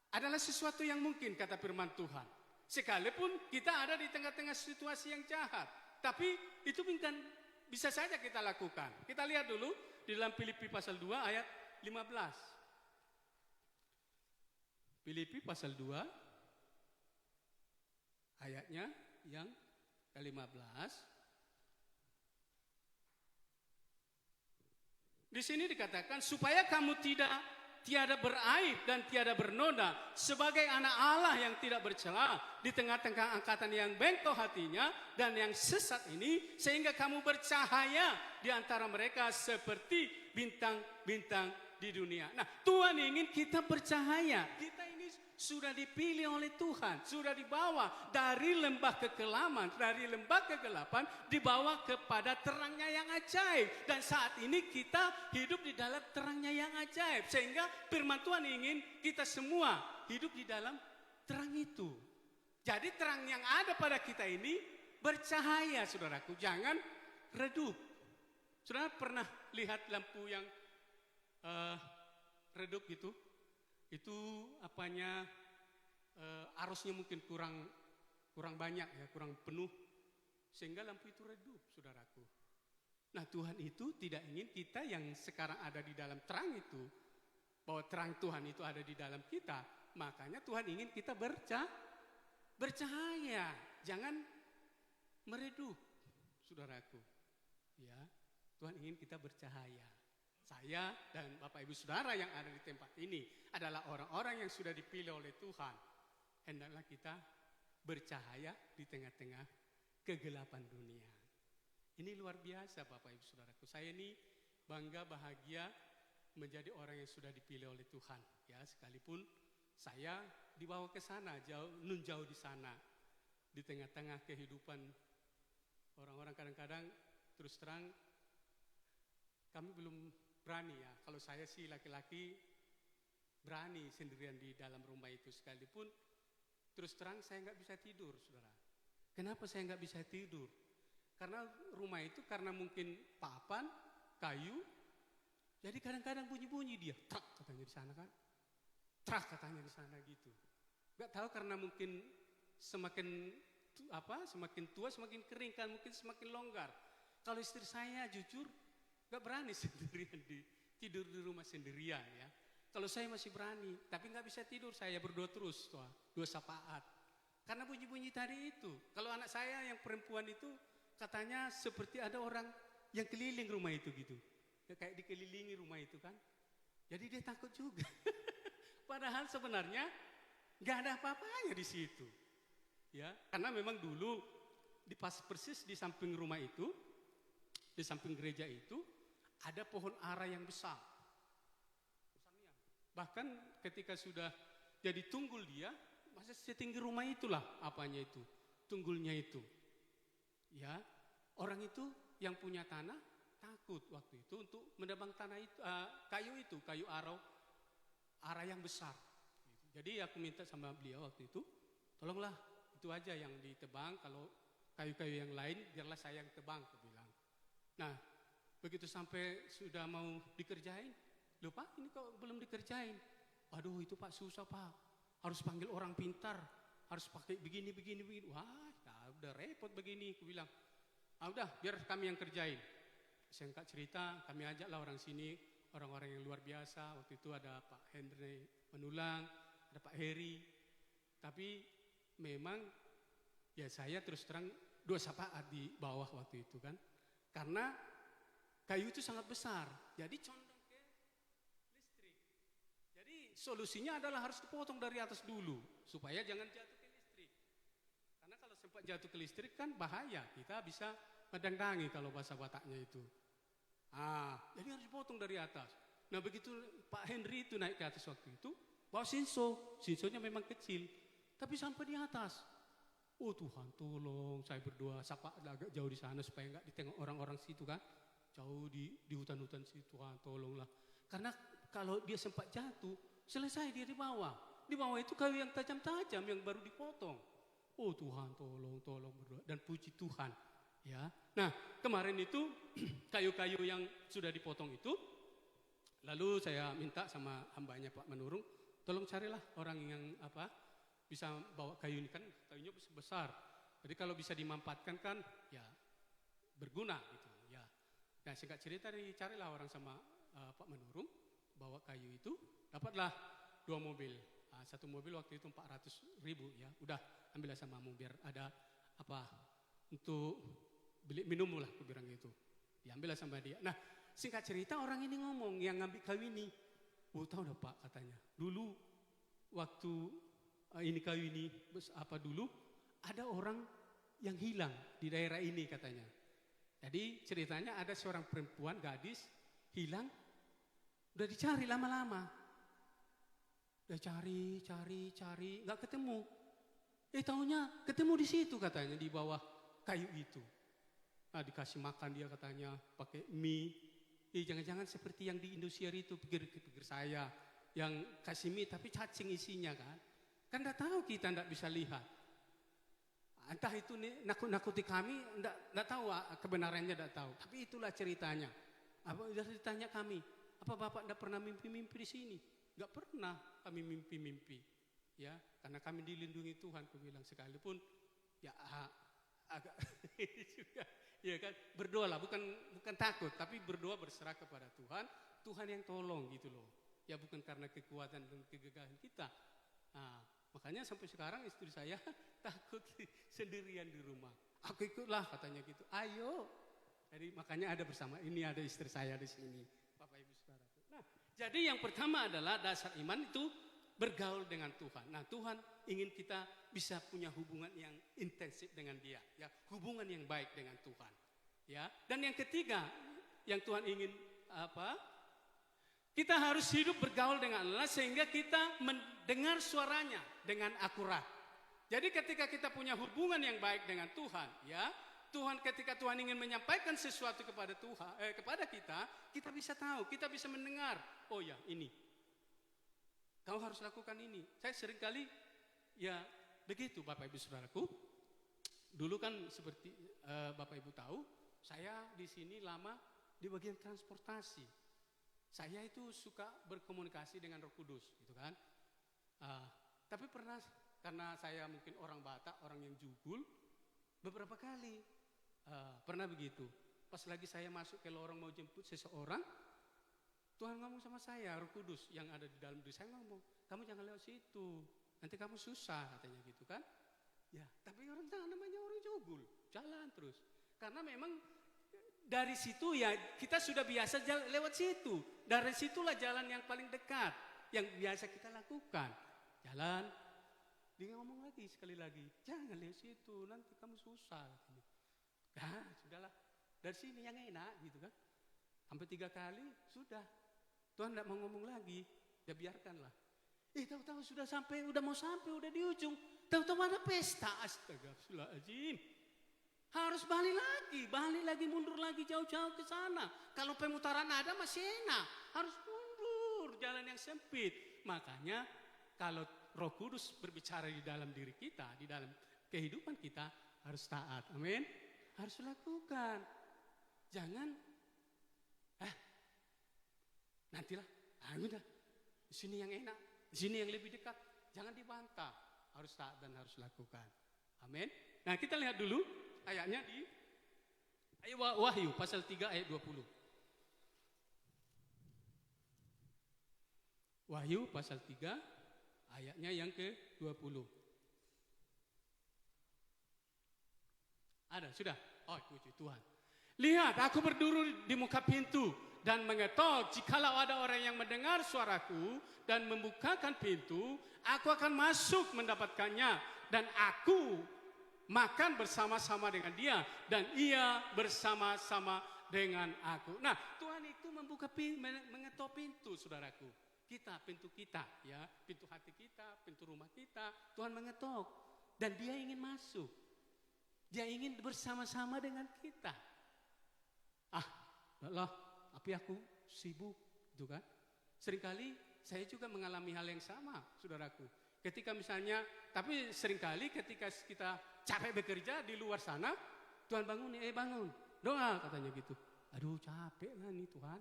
Speaker 4: Adalah sesuatu yang mungkin, kata firman Tuhan. Sekalipun kita ada di tengah-tengah situasi yang jahat. Tapi itu bisa saja kita lakukan. Kita lihat dulu di dalam Filipi pasal 2 ayat 15. Filipi pasal 2 ayatnya yang ke-15. Di sini dikatakan supaya kamu tiada beraib dan tiada bernoda sebagai anak Allah yang tidak bercela di tengah-tengah angkatan yang bengkok hatinya dan yang sesat ini, sehingga kamu bercahaya di antara mereka seperti bintang-bintang di dunia. Nah, Tuhan ingin kita bercahaya. Kita ini sudah dipilih oleh Tuhan, sudah dibawa dari lembah kekelaman, dari lembah kegelapan dibawa kepada terangnya yang ajaib. Dan saat ini kita hidup di dalam terangnya yang ajaib, sehingga firman Tuhan ingin kita semua hidup di dalam terang itu. Jadi terang yang ada pada kita ini bercahaya, saudaraku, jangan redup. Saudara pernah lihat lampu yang redup gitu? Itu arusnya mungkin kurang banyak ya, kurang penuh, sehingga lampu itu redup, saudaraku. Nah, Tuhan itu tidak ingin kita yang sekarang ada di dalam terang itu, bahwa terang Tuhan itu ada di dalam kita. Makanya Tuhan ingin kita bercahaya, jangan meredup, saudaraku. Ya, Tuhan ingin kita bercahaya. Saya dan Bapak Ibu Saudara yang ada di tempat ini adalah orang-orang yang sudah dipilih oleh Tuhan. Hendaklah kita bercahaya di tengah-tengah kegelapan dunia. Ini luar biasa, Bapak Ibu Saudaraku. Saya ini bangga, bahagia menjadi orang yang sudah dipilih oleh Tuhan. Ya, sekalipun saya dibawa ke sana, jauh di sana, di tengah-tengah kehidupan Orang-orang kadang-kadang terus terang kami belum berani ya. Kalau saya sih laki-laki berani sendirian di dalam rumah itu, sekalipun terus terang saya nggak bisa tidur, saudara. Kenapa saya nggak bisa tidur? Karena rumah itu karena mungkin papan, kayu, jadi kadang-kadang bunyi-bunyi dia, trak katanya di sana kan, trak katanya di sana gitu. Nggak tahu karena mungkin semakin semakin tua semakin kering kan, mungkin semakin longgar. Kalau istri saya jujur nggak berani sendirian tidur di rumah sendirian ya. Kalau saya masih berani, tapi nggak bisa tidur, saya berdoa terus, dua sapaat. Karena bunyi-bunyi tadi itu. Kalau anak saya yang perempuan itu katanya seperti ada orang yang keliling rumah itu gitu. Ya, kayak dikelilingi rumah itu kan. Jadi dia takut juga. Padahal sebenarnya nggak ada apa-apanya di situ. Ya, karena memang dulu pas persis di samping rumah itu, di samping gereja itu ada pohon ara yang besar. Bahkan ketika sudah jadi tunggul dia, masa setinggi rumah itulah apanya itu, tunggulnya itu. Ya, orang itu yang punya tanah takut waktu itu untuk menebang tanah itu, kayu ara yang besar. Jadi aku minta sama beliau waktu itu, tolonglah itu aja yang ditebang, kalau kayu-kayu yang lain biarlah saya yang tebang, aku bilang. Nah, begitu sampai sudah mau dikerjain, loh Pak, ini kok belum dikerjain? Aduh itu Pak susah Pak, harus panggil orang pintar, harus pakai begini. Wah, ya udah repot begini, aku bilang. Ah udah, biar kami yang kerjain. Singkat cerita, kami ajaklah orang sini, orang-orang yang luar biasa. Waktu itu ada Pak Henry Menulang, ada Pak Heri. Tapi memang ya saya terus terang dua sapaat di bawah waktu itu kan. Karena kayu itu sangat besar, jadi condong ke listrik. Jadi solusinya adalah harus dipotong dari atas dulu, supaya jangan jatuh ke listrik. Karena kalau sempat jatuh ke listrik kan bahaya, kita bisa mendendangi kalau bahasa Bataknya itu. Jadi harus dipotong dari atas. Nah begitu Pak Henry itu naik ke atas waktu itu, bawa sinsonya memang kecil, tapi sampai di atas. Oh Tuhan tolong, saya berdoa, sapa agak jauh di sana supaya nggak ditengok orang-orang situ kan. Jauh di hutan-hutan situ, Tuhan tolonglah. Karena kalau dia sempat jatuh, selesai dia di bawah. Di bawah itu kayu yang tajam-tajam yang baru dipotong. Oh Tuhan tolong berdoa dan puji Tuhan. Ya. Nah kemarin itu kayu-kayu yang sudah dipotong itu, lalu saya minta sama hambanya Pak Menurung, tolong carilah orang yang bisa bawa kayu ini, kan kayunya besar. Jadi kalau bisa dimanfaatkan kan ya berguna gitu ya. Nah singkat cerita dicarilah orang sama Pak Menurung, bawa kayu itu, dapatlah 2 mobil. Satu mobil waktu itu 400.000 ya. Udah ambillah sama mu biar ada untuk beli minum lah, aku bilang gitu. Diambillah sama dia. Nah singkat cerita orang ini ngomong yang ngambil kayu ini, tahu dah Pak katanya. Dulu waktu ini kayu ini dulu ada orang yang hilang di daerah ini katanya. Jadi ceritanya ada seorang perempuan gadis hilang, udah dicari lama-lama, udah cari nggak ketemu. Taunya ketemu di situ katanya, di bawah kayu itu. Dikasih makan dia katanya pakai mie. Jangan-jangan seperti yang di Indosiar itu, pikir saya yang kasih mie tapi cacing isinya kan. Kan enggak tahu, kita enggak bisa lihat. Entah itu nakut-nakuti kami, enggak tahu kebenarannya, enggak tahu. Tapi itulah ceritanya. Sudah ditanya kami, apa Bapak enggak pernah mimpi-mimpi di sini? Enggak pernah kami mimpi-mimpi. Ya, karena kami dilindungi Tuhan, aku bilang, sekalipun ya agak juga ya kan, berdoalah, bukan takut, tapi berdoa berserah kepada Tuhan. Tuhan yang tolong gitu loh. Ya bukan karena kekuatan dan kegagahan kita. Makanya sampai sekarang istri saya takut sendirian di rumah. Aku ikutlah katanya gitu. Ayo. Jadi makanya ada bersama ini, ada istri saya di sini, Bapak Ibu Saudara. Nah, jadi yang pertama adalah dasar iman itu bergaul dengan Tuhan. Nah, Tuhan ingin kita bisa punya hubungan yang intensif dengan Dia, ya, hubungan yang baik dengan Tuhan. Ya. Dan yang ketiga, yang Tuhan ingin kita harus hidup bergaul dengan Allah sehingga kita mendengar suaranya dengan akurat. Jadi ketika kita punya hubungan yang baik dengan Tuhan, ya, Tuhan ketika Tuhan ingin menyampaikan sesuatu kepada kepada kita bisa tahu, kita bisa mendengar. Oh ya, ini. Kau harus lakukan ini. Saya seringkali ya begitu Bapak Ibu Saudaraku. Dulu kan seperti Bapak Ibu tahu, saya di sini lama di bagian transportasi. Saya itu suka berkomunikasi dengan Roh Kudus, gitu kan. Tapi pernah, karena saya mungkin orang Batak, orang yang jugul, beberapa kali pernah begitu. Pas lagi saya masuk ke lorong mau jemput seseorang, Tuhan ngomong sama saya, Roh Kudus yang ada di dalam diri saya ngomong, kamu jangan lewat situ, nanti kamu susah, katanya gitu kan. Ya, tapi orang namanya orang jugul, jalan terus. Karena memang dari situ ya kita sudah biasa lewat situ. Dari situlah jalan yang paling dekat, yang biasa kita lakukan. Jalan, dia ngomong lagi sekali lagi, jangan lewat situ, nanti kamu susah. Nah, sudahlah, dari sini yang enak gitu kan. Sampai 3 kali, sudah. Tuhan tidak mau ngomong lagi, ya biarkanlah. Tahu-tahu sudah sampai, udah mau sampai, udah di ujung. Tahu-tahu ada pesta, astagfirullahaladzim. Harus balik lagi, mundur lagi jauh-jauh ke sana. Kalau pemutaran ada masih enak, harus mundur, jalan yang sempit. Makanya kalau Roh Kudus berbicara di dalam diri kita, di dalam kehidupan kita, harus taat, amin. Harus lakukan. Jangan, nantilah, udah, di sini yang enak, di sini yang lebih dekat. Jangan dibantah, harus taat dan harus lakukan. Amin. Nah, kita lihat dulu ayatnya di ayat Wahyu pasal 3 ayat 20. Wahyu pasal 3 ayatnya yang ke-20. Ada, sudah? Oh, puji Tuhan. Lihat, aku berdiri di muka pintu dan mengetok. Jikalau ada orang yang mendengar suaraku dan membukakan pintu, aku akan masuk mendapatkannya dan aku makan bersama-sama dengan dia dan ia bersama-sama dengan aku. Nah, Tuhan itu membuka mengetok pintu, saudaraku. Pintu kita, ya, pintu hati kita, pintu rumah kita, Tuhan mengetok dan dia ingin masuk. Dia ingin bersama-sama dengan kita. Tapi aku sibuk, gitu kan? Seringkali saya juga mengalami hal yang sama, saudaraku. Ketika misalnya, tapi seringkali ketika kita capek bekerja di luar sana, Tuhan bangun, bangun, doa katanya gitu. Aduh capek lah nih Tuhan,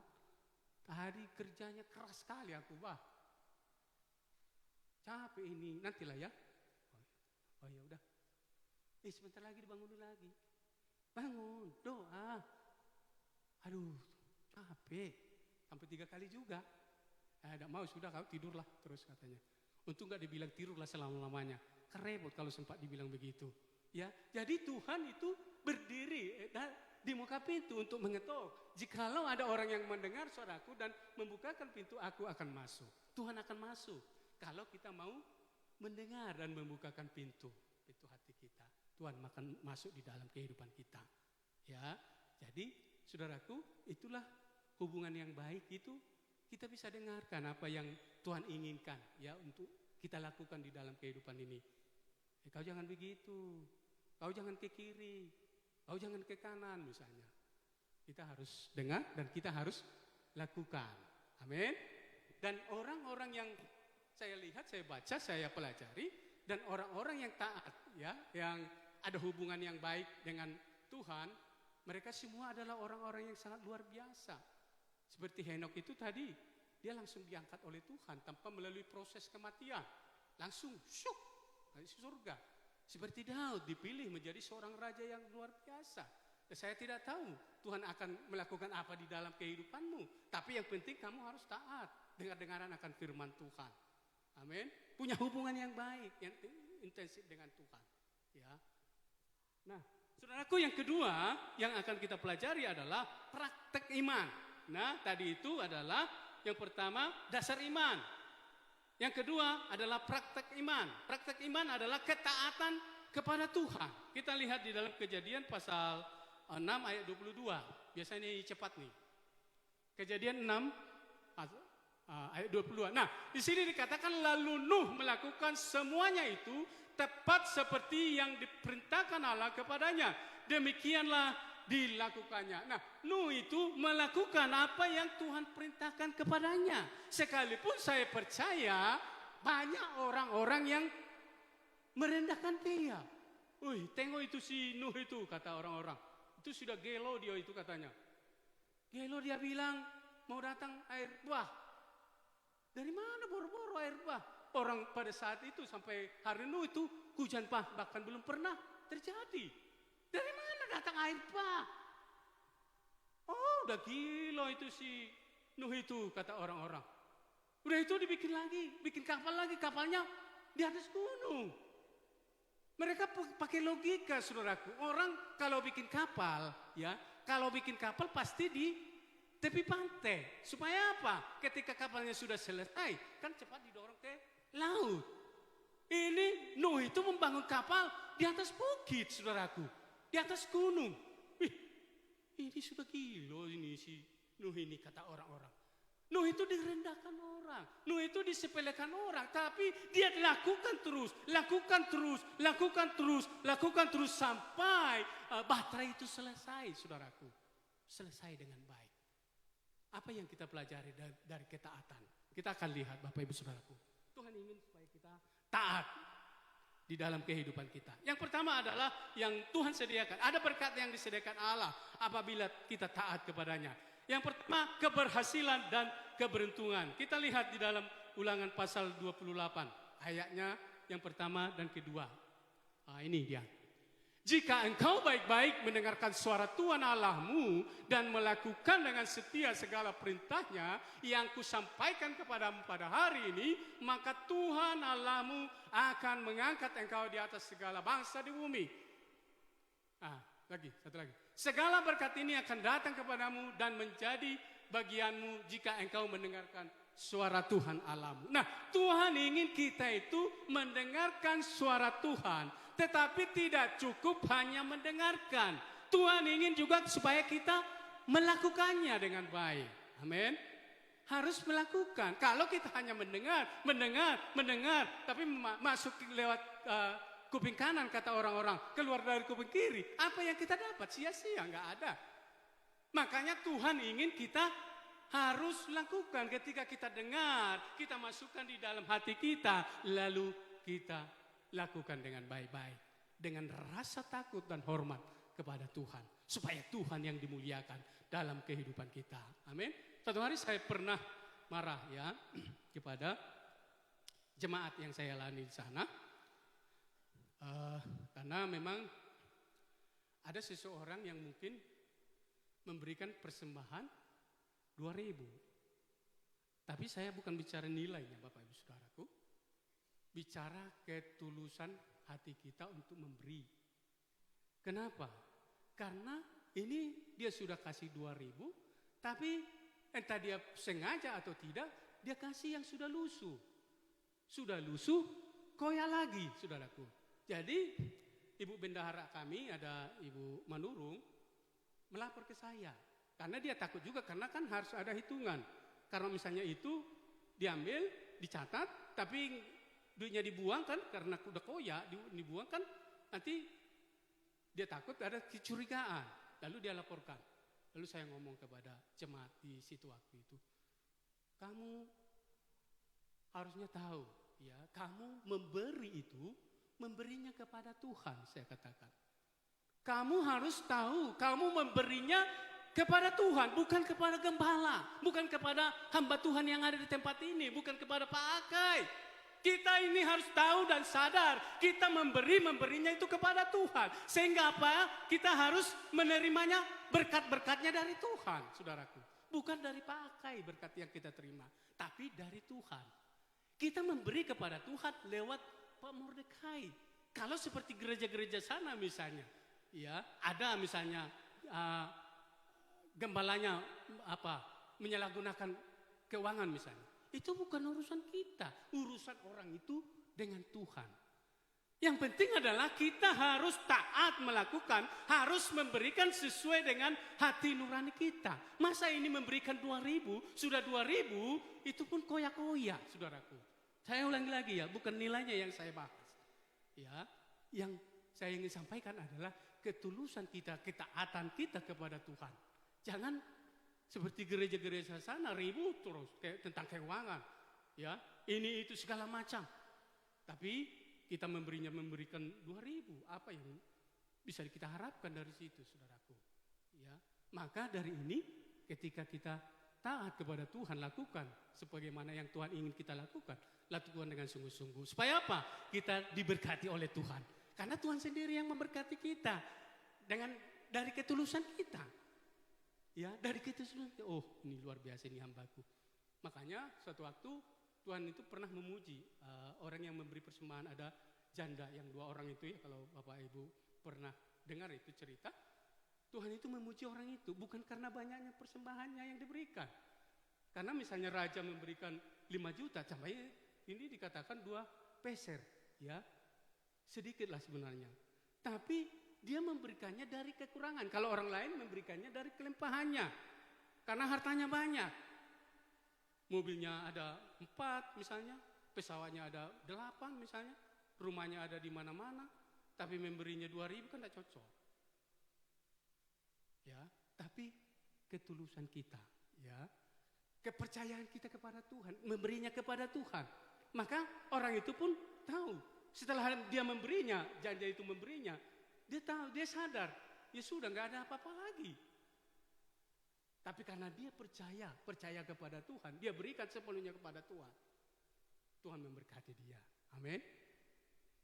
Speaker 4: tadi kerjanya keras sekali aku, capek ini, nantilah ya. Oh ya udah, sebentar lagi dibangun lagi, bangun, doa. Aduh capek, sampai 3 kali juga. Tidak mau, sudah kau tidurlah terus katanya. Untung gak dibilang tidurlah selama-lamanya. Repot kalau sempat dibilang begitu. Ya, jadi Tuhan itu berdiri di muka pintu untuk mengetok. Jikalau ada orang yang mendengar suaraku dan membukakan pintu, aku akan masuk. Tuhan akan masuk kalau kita mau mendengar dan membukakan pintu hati kita. Tuhan akan masuk di dalam kehidupan kita. Ya, jadi saudaraku, itulah hubungan yang baik itu. Kita bisa dengarkan apa yang Tuhan inginkan ya untuk kita lakukan di dalam kehidupan ini. Kau jangan begitu, kau jangan ke kiri, kau jangan ke kanan misalnya. Kita harus dengar dan kita harus lakukan. Amin. Dan orang-orang yang saya lihat, saya baca, saya pelajari, dan orang-orang yang taat ya, yang ada hubungan yang baik dengan Tuhan, mereka semua adalah orang-orang yang sangat luar biasa. Seperti Henok itu tadi, dia langsung diangkat oleh Tuhan tanpa melalui proses kematian. Langsung syuk, dari surga. Seperti Daud dipilih menjadi seorang raja yang luar biasa. Saya tidak tahu Tuhan akan melakukan apa di dalam kehidupanmu. Tapi yang penting kamu harus taat. Dengar-dengaran akan firman Tuhan. Amin. Punya hubungan yang baik, yang intensif dengan Tuhan. Ya. Nah, saudaraku, yang kedua yang akan kita pelajari adalah praktek iman. Nah, tadi itu adalah yang pertama dasar iman. Yang kedua adalah praktek iman. Praktek iman adalah ketaatan kepada Tuhan. Kita lihat di dalam Kejadian pasal 6 ayat 22. Biasanya ini cepat nih. Kejadian 6 ayat 22. Nah, di sini dikatakan lalu Nuh melakukan semuanya itu tepat seperti yang diperintahkan Allah kepadanya. demikianlah dilakukannya. Nah, Nuh itu melakukan apa yang Tuhan perintahkan kepadanya. Sekalipun saya percaya banyak orang-orang yang merendahkan dia. Wih, tengok itu si Nuh itu, kata orang-orang. Itu sudah gelo dia itu katanya. Gelo dia bilang mau datang air bah. Dari mana boro-boro air bah? Orang pada saat itu sampai hari Nuh itu hujan bahkan belum pernah terjadi. Dari mana datang air bah? Oh, udah gila itu si Nuh itu, kata orang-orang. Udah itu dibikin lagi, bikin kapal lagi, kapalnya di atas gunung. Mereka pakai logika, saudaraku. Orang kalau bikin kapal, ya, kalau bikin kapal pasti di tepi pantai. Supaya apa? Ketika kapalnya sudah selesai, kan cepat didorong ke laut. Ini Nuh itu membangun kapal di atas bukit, saudaraku. Di atas gunung. Wih, ini sudah gila ini si Nuh ini, kata orang-orang. Nuh itu direndahkan orang. Nuh itu disepelekan orang. Tapi dia lakukan terus sampai bahtera itu selesai, saudaraku. Selesai dengan baik. Apa yang kita pelajari dari ketaatan? Kita akan lihat, Bapak Ibu Saudaraku. Tuhan ingin supaya kita taat di dalam kehidupan kita. Yang pertama adalah yang Tuhan sediakan. Ada berkat yang disediakan Allah apabila kita taat kepadanya. Yang pertama, keberhasilan dan keberuntungan. Kita lihat di dalam Ulangan pasal 28. Ayatnya yang pertama dan kedua. Ini dia. Jika engkau baik-baik mendengarkan suara Tuhan Allahmu dan melakukan dengan setia segala perintahnya yang kusampaikan kepadamu pada hari ini, maka Tuhan Allahmu akan mengangkat engkau di atas segala bangsa di bumi. Satu lagi. Segala berkat ini akan datang kepadamu dan menjadi bagianmu jika engkau mendengarkan suara Tuhan Allahmu. Nah, Tuhan ingin kita itu mendengarkan suara Tuhan. Tetapi tidak cukup hanya mendengarkan. Tuhan ingin juga supaya kita melakukannya dengan baik. Amin. Harus melakukan. Kalau kita hanya mendengar, tapi masuk lewat kuping kanan, kata orang-orang, keluar dari kuping kiri, apa yang kita dapat? Sia-sia, nggak ada. Makanya Tuhan ingin kita harus lakukan. Ketika kita dengar, kita masukkan di dalam hati kita, lalu kita lakukan dengan baik-baik, dengan rasa takut dan hormat kepada Tuhan, supaya Tuhan yang dimuliakan dalam kehidupan kita. Amin. Satu hari saya pernah marah ya kepada jemaat yang saya layani di sana, karena memang ada seseorang yang mungkin memberikan persembahan 2.000, tapi saya bukan bicara nilainya, Bapak Ibu Saudaraku. Bicara ketulusan hati kita untuk memberi. Kenapa? Karena ini dia sudah kasih 2.000, tapi entah dia sengaja atau tidak, dia kasih yang sudah lusuh. Sudah lusuh, koyak lagi, saudaraku. Jadi, Ibu Bendahara kami, ada Ibu Manurung, melapor ke saya. Karena dia takut juga, karena kan harus ada hitungan. Karena misalnya itu diambil, dicatat, tapi duitnya dibuang kan, karena udah koyak dibuang kan, nanti dia takut ada kecurigaan, lalu dia laporkan. Lalu saya ngomong kepada jemaat di situ waktu itu, kamu harusnya tahu ya, kamu memberi itu memberinya kepada Tuhan, saya katakan. Kamu harus tahu, kamu memberinya kepada Tuhan, bukan kepada gembala, bukan kepada hamba Tuhan yang ada di tempat ini, bukan kepada Pak Akai. Kita ini harus tahu dan sadar, kita memberinya itu kepada Tuhan. Sehingga apa? Kita harus menerimanya berkat-berkatnya dari Tuhan, saudaraku. Bukan dari Pak Akai berkat yang kita terima, tapi dari Tuhan. Kita memberi kepada Tuhan lewat Pak Mordekai. Kalau seperti gereja-gereja sana misalnya, ya ada misalnya gembalanya menyalahgunakan keuangan misalnya. Itu bukan urusan kita, urusan orang itu dengan Tuhan. Yang penting adalah kita harus taat melakukan, harus memberikan sesuai dengan hati nurani kita. Masa ini memberikan 2.000, sudah 2.000, itu pun koyak-koyak, saudaraku. Saya ulangi lagi ya, bukan nilainya yang saya bahas. Ya, yang saya ingin sampaikan adalah ketulusan kita, ketaatan kita kepada Tuhan. Jangan seperti gereja-gereja sana ribut terus tentang keuangan, ya ini itu segala macam. Tapi kita memberikan 2.000, apa yang bisa kita harapkan dari situ, saudaraku? Ya, maka dari ini ketika kita taat kepada Tuhan, lakukan sebagaimana yang Tuhan ingin kita lakukan. Lakukan dengan sungguh-sungguh. Supaya apa? Kita diberkati oleh Tuhan. Karena Tuhan sendiri yang memberkati kita dari ketulusan kita. Ya, dari ketulusan kita. Oh, ini luar biasa ini hambaku. Makanya suatu waktu Tuhan itu pernah memuji orang yang memberi persembahan. Ada janda yang 2 orang itu ya, kalau Bapak Ibu pernah dengar itu cerita. Tuhan itu memuji orang itu bukan karena banyaknya persembahannya yang diberikan. Karena misalnya raja memberikan 5 juta, sampai ini dikatakan 2 peser, ya sedikitlah sebenarnya. Tapi dia memberikannya dari kekurangan. Kalau orang lain memberikannya dari kelimpahannya, karena hartanya banyak. Mobilnya ada 4 misalnya, pesawatnya ada 8 misalnya, rumahnya ada di mana-mana, tapi memberinya 2.000 kan tidak cocok. Ya, tapi ketulusan kita, ya, kepercayaan kita kepada Tuhan, memberinya kepada Tuhan, maka orang itu pun tahu. Setelah dia memberinya, janda itu memberinya, dia tahu, dia sadar, ya sudah nggak ada apa-apa lagi. Tapi karena dia percaya kepada Tuhan, dia berikan sepenuhnya kepada Tuhan. Tuhan memberkati dia, amin.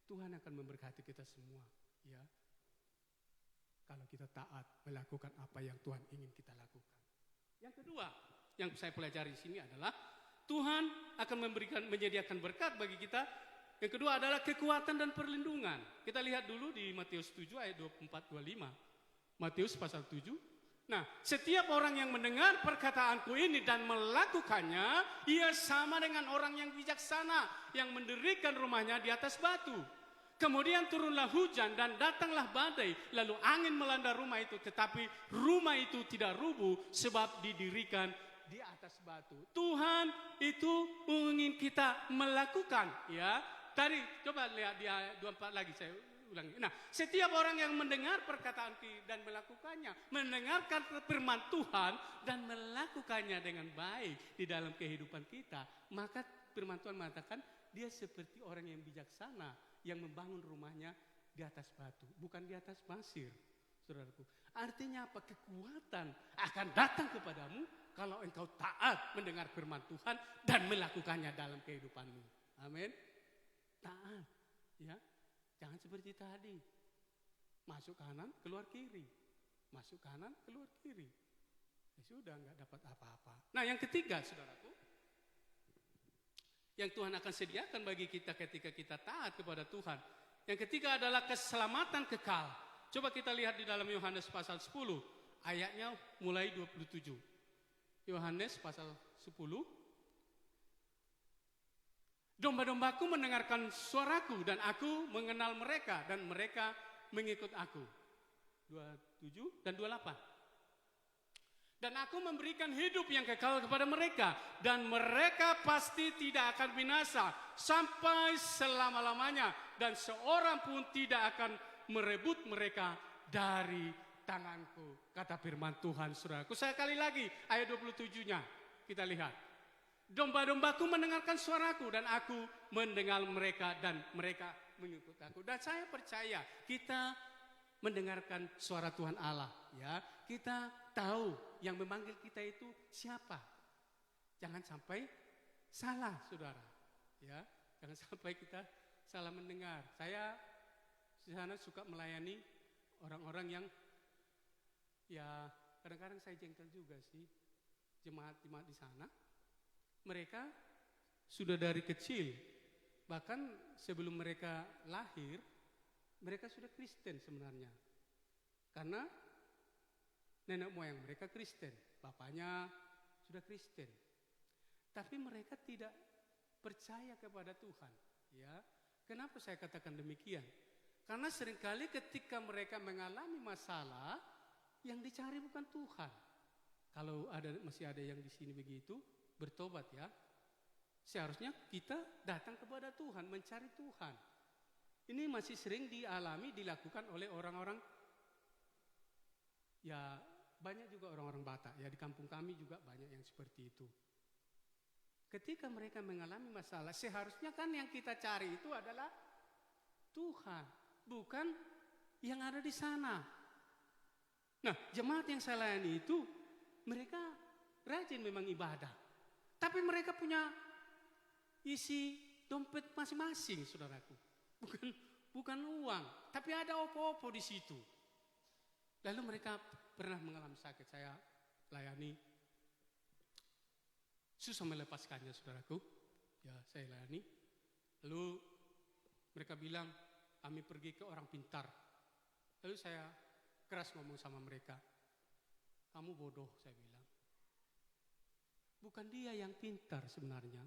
Speaker 4: Tuhan akan memberkati kita semua, ya. Kalau kita taat melakukan apa yang Tuhan ingin kita lakukan. Yang kedua yang saya pelajari di sini adalah Tuhan akan menyediakan berkat bagi kita. Yang kedua adalah kekuatan dan perlindungan. Kita lihat dulu di Matius 7 ayat 24-25. Matius pasal 7. Nah, setiap orang yang mendengar perkataanku ini dan melakukannya, ia sama dengan orang yang bijaksana yang mendirikan rumahnya di atas batu. Kemudian turunlah hujan dan datanglah badai, lalu angin melanda rumah itu, tetapi rumah itu tidak rubuh sebab didirikan di atas batu. Tuhan itu ingin kita melakukan, ya. Tadi coba lihat di ayat 24 lagi, saya ulangi. Nah, setiap orang yang mendengar perkataan dan melakukannya, mendengarkan firman Tuhan dan melakukannya dengan baik di dalam kehidupan kita, maka firman Tuhan mengatakan dia seperti orang yang bijaksana yang membangun rumahnya di atas batu, bukan di atas pasir, saudaraku. Artinya apa? Kekuatan akan datang kepadamu kalau engkau taat mendengar firman Tuhan dan melakukannya dalam kehidupanmu. Amin. Taat, ya. Jangan seperti tadi. Masuk kanan, keluar kiri. Masuk kanan, keluar kiri. Ya sudah, nggak dapat apa-apa. Nah, yang ketiga, saudaraku, yang Tuhan akan sediakan bagi kita ketika kita taat kepada Tuhan. Yang ketiga adalah keselamatan kekal. Coba kita lihat di dalam Yohanes pasal 10, ayatnya mulai 27. Yohanes pasal 10. Domba-dombaku mendengarkan suaraku dan aku mengenal mereka dan mereka mengikut aku. 27 dan 28. Dan aku memberikan hidup yang kekal kepada mereka. Dan mereka pasti tidak akan binasa sampai selama-lamanya. Dan seorang pun tidak akan merebut mereka dari tanganku. Kata firman Tuhan, saudaraku. Sekali lagi ayat 27-nya kita lihat. Domba-dombaku mendengarkan suaraku dan aku mendengar mereka dan mereka mengikut aku. Dan saya percaya kita mendengarkan suara Tuhan Allah, ya. Kita tahu yang memanggil kita itu siapa. Jangan sampai salah, saudara, ya. Jangan sampai kita salah mendengar. Saya di sana suka melayani orang-orang yang, ya, kadang-kadang saya jengkel juga sih, jemaat-jemaat di sana. Mereka sudah dari kecil, bahkan sebelum mereka lahir, mereka sudah Kristen sebenarnya. Karena nenek moyang mereka Kristen, bapaknya sudah Kristen. Tapi mereka tidak percaya kepada Tuhan, ya. Kenapa saya katakan demikian? Karena seringkali ketika mereka mengalami masalah, yang dicari bukan Tuhan. Kalau masih ada yang di sini begitu, bertobat ya. Seharusnya kita datang kepada Tuhan, mencari Tuhan. Ini masih sering dialami, dilakukan oleh orang-orang Ya banyak juga orang-orang Batak, ya di kampung kami juga banyak yang seperti itu. Ketika mereka mengalami masalah, seharusnya kan yang kita cari itu adalah Tuhan, bukan yang ada di sana. Nah, jemaat yang saya layani itu, mereka rajin memang ibadah. Tapi mereka punya isi dompet masing-masing, saudaraku. Bukan uang, tapi ada opo-opo di situ. Lalu mereka pernah mengalami sakit, saya layani. Susah melepaskannya, saudaraku. Ya, saya layani. Lalu mereka bilang, kami pergi ke orang pintar. Lalu saya keras ngomong sama mereka. Kamu bodoh, saya bilang. Bukan dia yang pintar sebenarnya.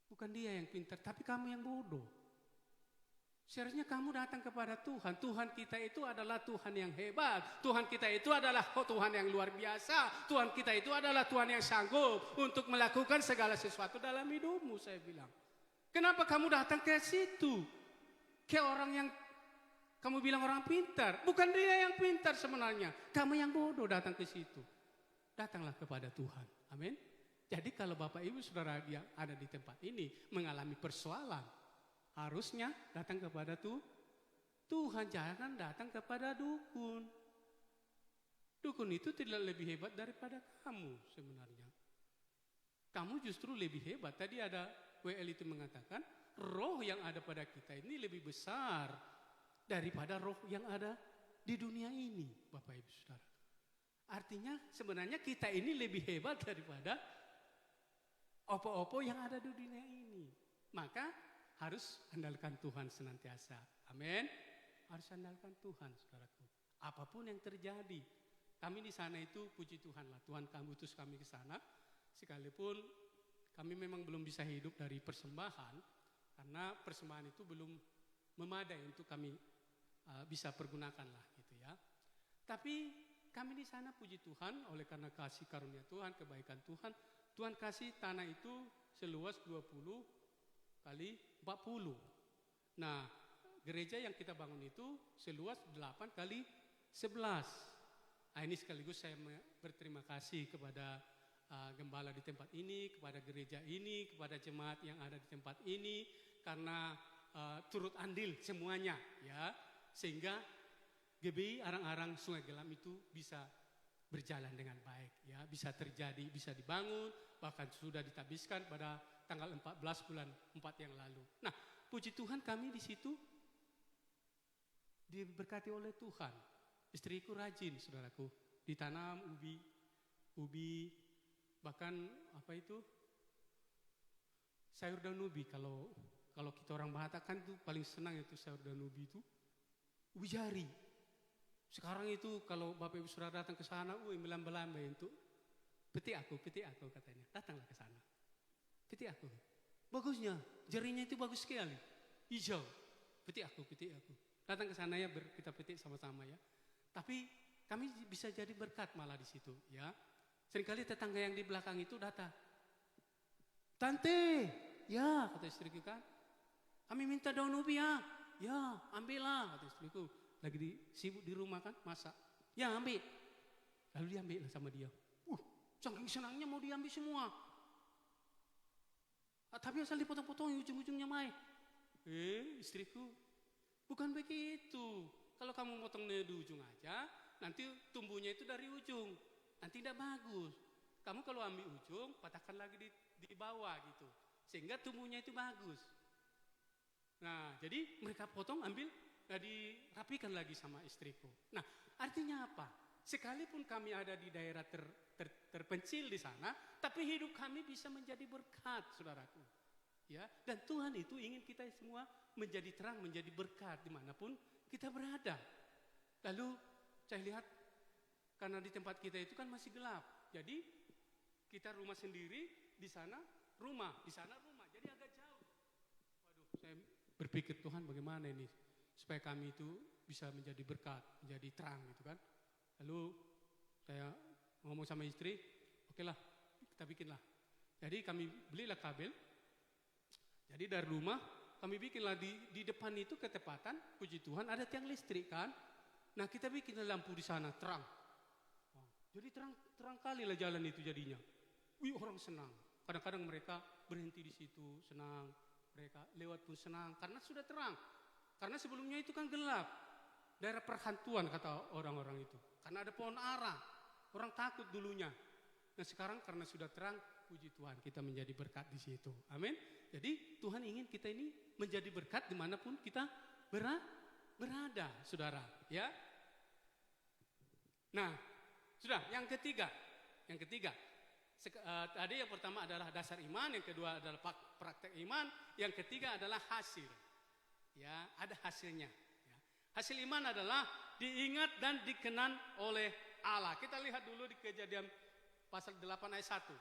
Speaker 4: Bukan dia yang pintar, tapi kamu yang bodoh. Seharusnya kamu datang kepada Tuhan. Tuhan kita itu adalah Tuhan yang hebat. Tuhan kita itu adalah Tuhan yang luar biasa. Tuhan kita itu adalah Tuhan yang sanggup untuk melakukan segala sesuatu dalam hidupmu, saya bilang. Kenapa kamu datang ke situ? Ke orang yang kamu bilang orang pintar. Bukan dia yang pintar sebenarnya. Kamu yang bodoh datang ke situ. Datanglah kepada Tuhan. Amin. Jadi kalau Bapak Ibu Saudara yang ada di tempat ini mengalami persoalan, harusnya datang kepada Tuhan, jangan datang kepada dukun. Dukun itu tidak lebih hebat daripada kamu sebenarnya. Kamu justru lebih hebat. Tadi ada WL itu mengatakan, roh yang ada pada kita ini lebih besar daripada roh yang ada di dunia ini, Bapak Ibu Saudara. Artinya sebenarnya kita ini lebih hebat daripada opo-opo yang ada di dunia ini. Maka harus andalkan Tuhan senantiasa. Amin. Harus andalkan Tuhan, saudaraku. Apapun yang terjadi. Kami di sana itu puji Tuhan lah. Tuhan kami utus kami ke sana. Sekalipun kami memang belum bisa hidup dari persembahan. Karena persembahan itu belum memadai untuk kami bisa pergunakan lah gitu ya. Tapi kami di sana puji Tuhan oleh karena kasih karunia Tuhan, kebaikan Tuhan. Tuhan kasih tanah itu seluas 20 kali 40. Nah, gereja yang kita bangun itu seluas 8 kali 11. Nah, ini sekaligus saya berterima kasih kepada gembala di tempat ini, kepada gereja ini, kepada jemaat yang ada di tempat ini, karena turut andil semuanya, ya, sehingga GBI Arang-Arang Sungai Gelam itu bisa berjalan dengan baik, ya, bisa terjadi, bisa dibangun, bahkan sudah ditabiskan pada tanggal 14 bulan 4 yang lalu. Nah, puji Tuhan kami di situ diberkati oleh Tuhan. Istriku rajin, saudaraku, ditanam ubi, bahkan apa itu sayur daun ubi. Kalau kita orang Batak kan tuh paling senang itu sayur daun ubi itu ubi jari. Sekarang itu kalau Bapak Ibu Saudara datang ke sana, melambai-lambai untuk petik aku katanya. Datanglah ke sana. Petik aku. Bagusnya, jarinya itu bagus sekali. Hijau. Petik aku. Datang ke sana ya, kita petik sama-sama ya. Tapi kami bisa jadi berkat malah di situ ya. Seringkali tetangga yang di belakang itu datang. Tante, ya kata istriku kan. Kami minta daun ubi ya. Ya, ambillah kata istriku. Lagi sibuk di rumah kan, masak. Ya ambil. Lalu diambil lah sama dia. Saking senangnya mau diambil semua. Tapi asal dipotong-potong ujung-ujungnya main. Istriku, bukan begitu. Kalau kamu potong di ujung aja, nanti tumbuhnya itu dari ujung. Nanti tidak bagus. Kamu kalau ambil ujung, patahkan lagi di bawah gitu. Sehingga tumbuhnya itu bagus. Nah, jadi mereka potong, ambil, dirapikan lagi sama istriku. Nah, artinya apa? Sekalipun kami ada di daerah terpencil di sana, tapi hidup kami bisa menjadi berkat, saudaraku. Ya, dan Tuhan itu ingin kita semua menjadi terang, menjadi berkat dimanapun kita berada. Lalu saya lihat karena di tempat kita itu kan masih gelap, jadi kita rumah sendiri, di sana rumah, jadi agak jauh. Waduh, saya berpikir Tuhan bagaimana ini supaya kami itu bisa menjadi berkat, menjadi terang gitu kan. Lalu saya ngomong sama istri, oke lah kita bikinlah. Jadi kami belilah kabel. Jadi dari rumah kami bikinlah di depan itu ketepatan, puji Tuhan ada tiang listrik kan. Nah kita bikinlah lampu di sana terang. Jadi terang kali lah jalan itu jadinya. Wih, orang senang. Kadang-kadang mereka berhenti di situ, senang. Mereka lewat pun senang karena sudah terang. Karena sebelumnya itu kan gelap. Daerah perhantuan kata orang-orang itu. Karena ada pohon ara. Orang takut dulunya. Nah sekarang karena sudah terang, puji Tuhan kita menjadi berkat di situ. Amin. Jadi Tuhan ingin kita ini menjadi berkat dimanapun kita berada, saudara. Ya. Nah, sudah. Yang ketiga. Tadi yang pertama adalah dasar iman, yang kedua adalah praktek iman, yang ketiga adalah hasil. Ya, ada hasilnya. Ya. Hasil iman adalah diingat dan dikenan oleh Allah. Kita lihat dulu di Kejadian pasal 8 ayat 1.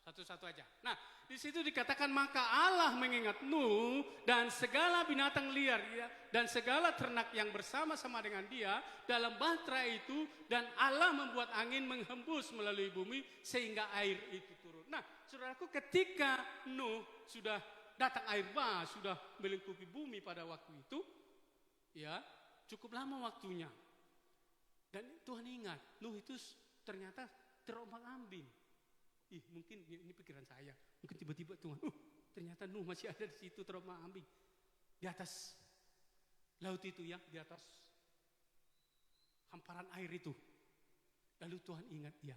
Speaker 4: Satu-satu aja. Nah, di situ dikatakan maka Allah mengingat Nuh dan segala binatang liar ya, dan segala ternak yang bersama-sama dengan dia dalam bahtera itu, dan Allah membuat angin menghembus melalui bumi sehingga air itu turun. Nah, saudaraku, ketika Nuh sudah datang air bah, sudah melingkupi bumi pada waktu itu, ya, cukup lama waktunya. Dan Tuhan ingat, Nuh itu ternyata terombang-ambing. Mungkin ini pikiran saya. Mungkin tiba-tiba Tuhan, ternyata Nuh masih ada di situ terombang-ambing. Di atas laut itu ya, di atas hamparan air itu. Lalu Tuhan ingat dia.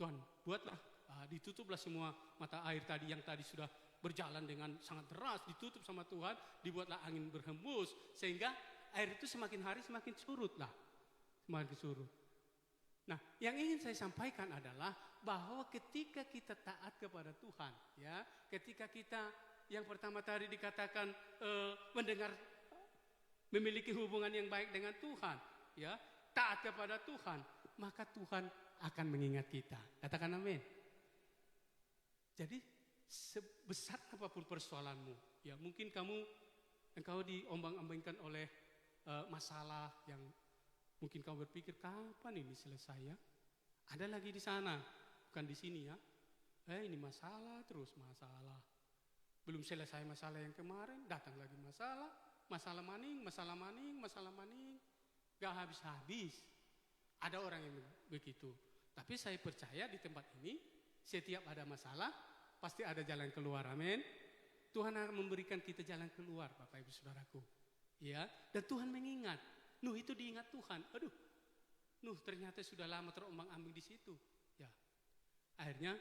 Speaker 4: Tuhan buatlah, ditutuplah semua mata air tadi yang tadi sudah berjalan dengan sangat deras, ditutup sama Tuhan, dibuatlah angin berhembus sehingga air itu semakin hari semakin surut lah. Semakin surut. Nah, yang ingin saya sampaikan adalah bahwa ketika kita taat kepada Tuhan, ya, ketika kita yang pertama tadi dikatakan mendengar, memiliki hubungan yang baik dengan Tuhan, ya, taat kepada Tuhan, maka Tuhan akan mengingat kita. Katakan amin. Jadi sebesar apapun persoalanmu, ya, mungkin engkau diombang-ambingkan oleh masalah yang mungkin kau berpikir kapan ini selesai ya? Ada lagi di sana, bukan di sini ya. Ini masalah terus masalah. Belum selesai masalah yang kemarin, datang lagi masalah maning. Gak habis-habis. Ada orang yang begitu. Tapi saya percaya di tempat ini, setiap ada masalah, pasti ada jalan keluar. Amin. Tuhan akan memberikan kita jalan keluar, Bapak Ibu Saudaraku. Ya, dan Tuhan mengingat. Nuh itu diingat Tuhan. Aduh, Nuh ternyata sudah lama terombang-ambing di situ. Ya, akhirnya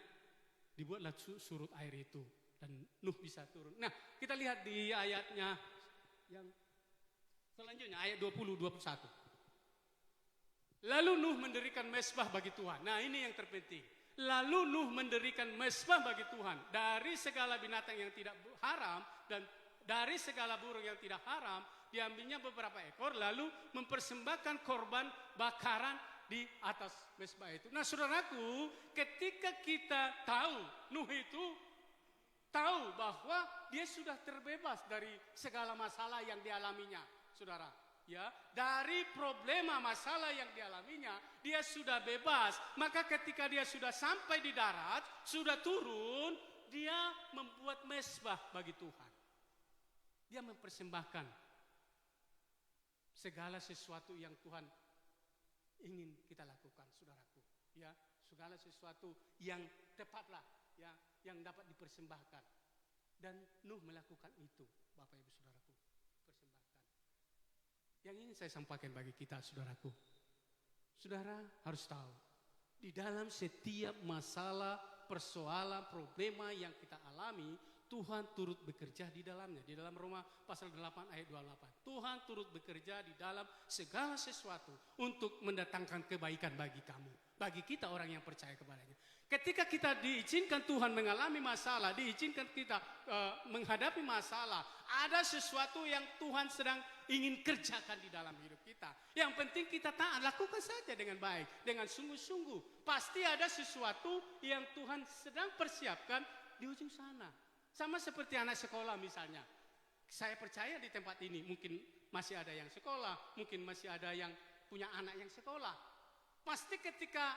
Speaker 4: dibuatlah surut air itu dan Nuh bisa turun. Nah, kita lihat di ayatnya yang selanjutnya, ayat 20-21. Lalu Nuh mendirikan mezbah bagi Tuhan. Nah, ini yang terpenting. Lalu Nuh mendirikan mezbah bagi Tuhan dari segala binatang yang tidak haram dan dari segala burung yang tidak haram, diambilnya beberapa ekor, lalu mempersembahkan korban bakaran di atas mezbah itu. Nah, saudaraku, ketika kita tahu, Nuh itu tahu bahwa dia sudah terbebas dari segala masalah yang dialaminya, saudara. Ya, dari problema masalah yang dialaminya, dia sudah bebas. Maka ketika dia sudah sampai di darat, sudah turun, dia membuat mezbah bagi Tuhan. Dia mempersembahkan segala sesuatu yang Tuhan ingin kita lakukan, saudaraku. Ya, segala sesuatu yang tepatlah, ya, yang dapat dipersembahkan. Dan Nuh melakukan itu, Bapak Ibu Saudaraku, persembahkan. Yang ingin saya sampaikan bagi kita, saudaraku, saudara harus tahu, di dalam setiap masalah, persoalan, problema yang kita alami, Tuhan turut bekerja di dalamnya. Di dalam Roma pasal 8 ayat 28. Tuhan turut bekerja di dalam segala sesuatu untuk mendatangkan kebaikan bagi kamu. Bagi kita orang yang percaya kepadanya. Ketika kita diizinkan Tuhan mengalami masalah, diizinkan kita menghadapi masalah, ada sesuatu yang Tuhan sedang ingin kerjakan di dalam hidup kita. Yang penting kita taat, lakukan saja dengan baik, dengan sungguh-sungguh. Pasti ada sesuatu yang Tuhan sedang persiapkan di ujung sana. Sama seperti anak sekolah misalnya. Saya percaya di tempat ini mungkin masih ada yang sekolah, mungkin masih ada yang punya anak yang sekolah. Pasti ketika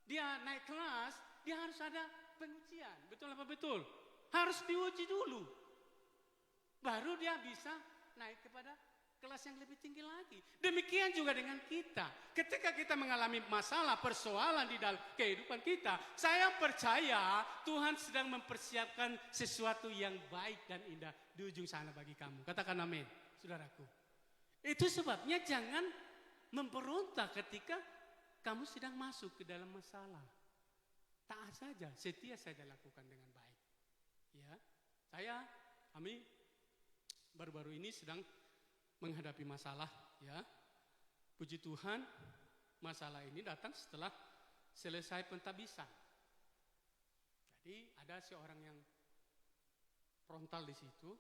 Speaker 4: dia naik kelas, dia harus ada pengujian. Betul apa betul? Harus diuji dulu. Baru dia bisa naik kepada kelas yang lebih tinggi lagi. Demikian juga dengan kita. Ketika kita mengalami masalah, persoalan di dalam kehidupan kita, saya percaya Tuhan sedang mempersiapkan sesuatu yang baik dan indah di ujung sana bagi kamu. Katakan amin, saudaraku. Itu sebabnya jangan memberontak ketika kamu sedang masuk ke dalam masalah. Taat saja, setia saja lakukan dengan baik. Ya, kami baru-baru ini sedang menghadapi masalah, ya. Puji Tuhan, masalah ini datang setelah selesai pentabisan. Jadi ada seorang yang frontal di situ.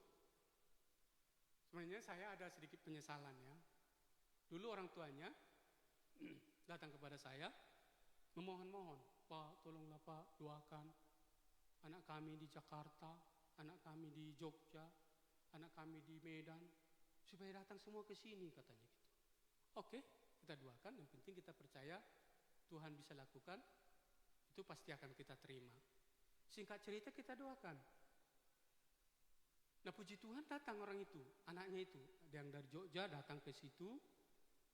Speaker 4: Sebenarnya saya ada sedikit penyesalan, ya. Dulu orang tuanya datang kepada saya memohon-mohon, Pak, tolonglah Pak, doakan anak kami di Jakarta, anak kami di Jogja, anak kami di Medan, supaya datang semua ke sini, katanya gitu. Oke, kita doakan, yang penting kita percaya Tuhan bisa lakukan, itu pasti akan kita terima. Singkat cerita kita doakan. Nah, puji Tuhan datang orang itu, anaknya itu, yang dari Jogja datang ke situ,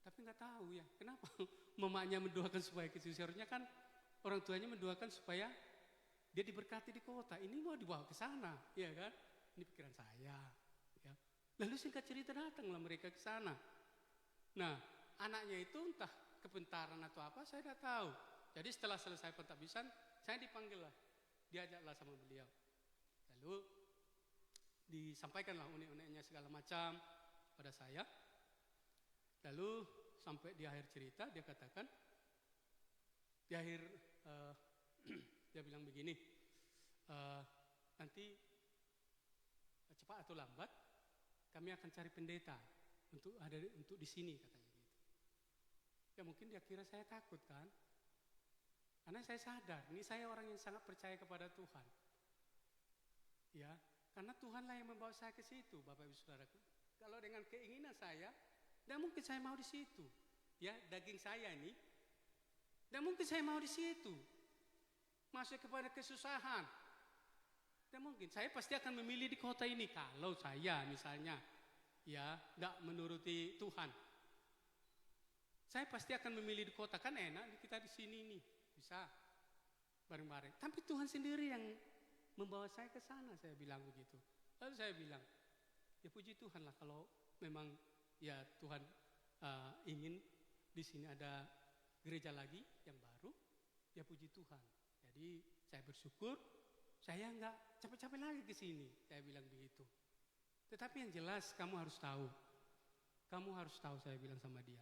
Speaker 4: tapi nggak tahu ya, kenapa mamanya mendoakan supaya ke situ. Seharusnya kan orang tuanya mendoakan supaya dia diberkati di kota. Ini mau dibawa ke sana, ya kan? Ini pikiran saya. Ya. Lalu singkat cerita datanglah mereka ke sana. Nah, anaknya itu entah kepentaran atau apa, saya tidak tahu. Jadi setelah selesai pentabisan, saya dipanggil lah, diajaklah sama beliau. Lalu disampaikanlah unek-uneknya segala macam pada saya. Lalu sampai di akhir cerita dia katakan, di akhir dia bilang begini, nanti cepat atau lambat kami akan cari pendeta untuk di sini, katanya gitu. Ya mungkin dia kira saya takut kan, karena saya sadar ini saya orang yang sangat percaya kepada Tuhan. Ya, karena Tuhanlah yang membawa saya ke situ, Bapak Ibu Saudaraku. Kalau dengan keinginan saya, tidak mungkin saya mau di situ. Ya, daging saya ini, tidak mungkin saya mau di situ. Masuk kepada kesusahan. Tidak mungkin. Saya pasti akan memilih di kota ini kalau saya misalnya ya tidak menuruti Tuhan. Saya pasti akan memilih di kota, kan enak kita di sini nih bisa bareng-bareng. Tapi Tuhan sendiri yang membawa saya ke sana, saya bilang begitu. Lalu saya bilang, ya puji Tuhan lah kalau memang ya Tuhan ingin di sini ada gereja lagi yang baru, ya puji Tuhan. Jadi saya bersyukur. Saya enggak capek-capek lagi ke sini, saya bilang begitu. Tetapi yang jelas kamu harus tahu, saya bilang sama dia,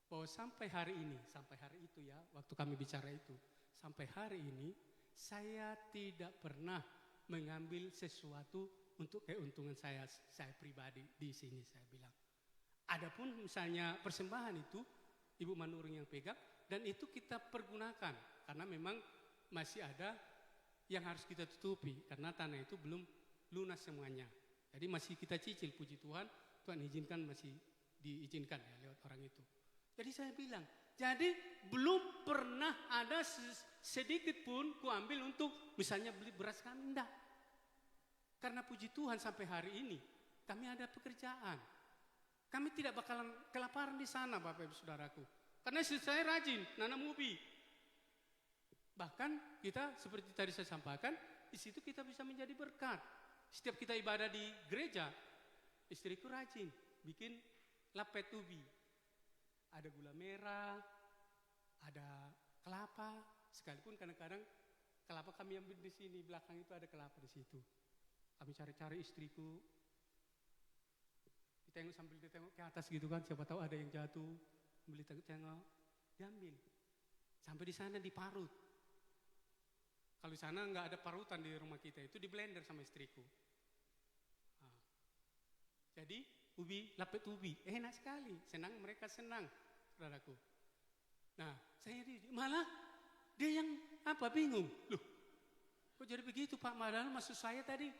Speaker 4: bahwa sampai hari ini, sampai hari itu ya, waktu kami bicara itu, sampai hari ini saya tidak pernah mengambil sesuatu untuk keuntungan saya pribadi di sini, saya bilang. Adapun misalnya persembahan itu Ibu Manurung yang pegang, dan itu kita pergunakan karena memang masih ada yang harus kita tutupi karena tanah itu belum lunas semuanya. Jadi masih kita cicil, puji Tuhan, Tuhan izinkan masih diizinkan ya lewat orang itu. Jadi saya bilang, jadi belum pernah ada sedikit pun kuambil untuk misalnya beli beras kami, enggak. Karena puji Tuhan sampai hari ini kami ada pekerjaan. Kami tidak bakalan kelaparan di sana, Bapak Ibu Saudaraku. Karena saya rajin nanam ubi. Bahkan kita seperti tadi saya sampaikan, di situ kita bisa menjadi berkat. Setiap kita ibadah di gereja, istriku rajin bikin lapet ubi. Ada gula merah, ada kelapa, sekalipun kadang-kadang kelapa kami ambil di sini, belakang itu ada kelapa di situ. Kami cari-cari istriku, ditengok sambil ditengok ke atas gitu kan, siapa tahu ada yang jatuh, beli tengok-tengok, diambil. Sampai di sana diparut. Kalau di sana nggak ada parutan di rumah kita, itu di blender sama istriku. Nah, jadi ubi, lapet ubi, enak sekali, senang, mereka senang, saudaraku. Nah, saya malah dia yang bingung, loh, kok jadi begitu Pak? Padahal maksud saya tadi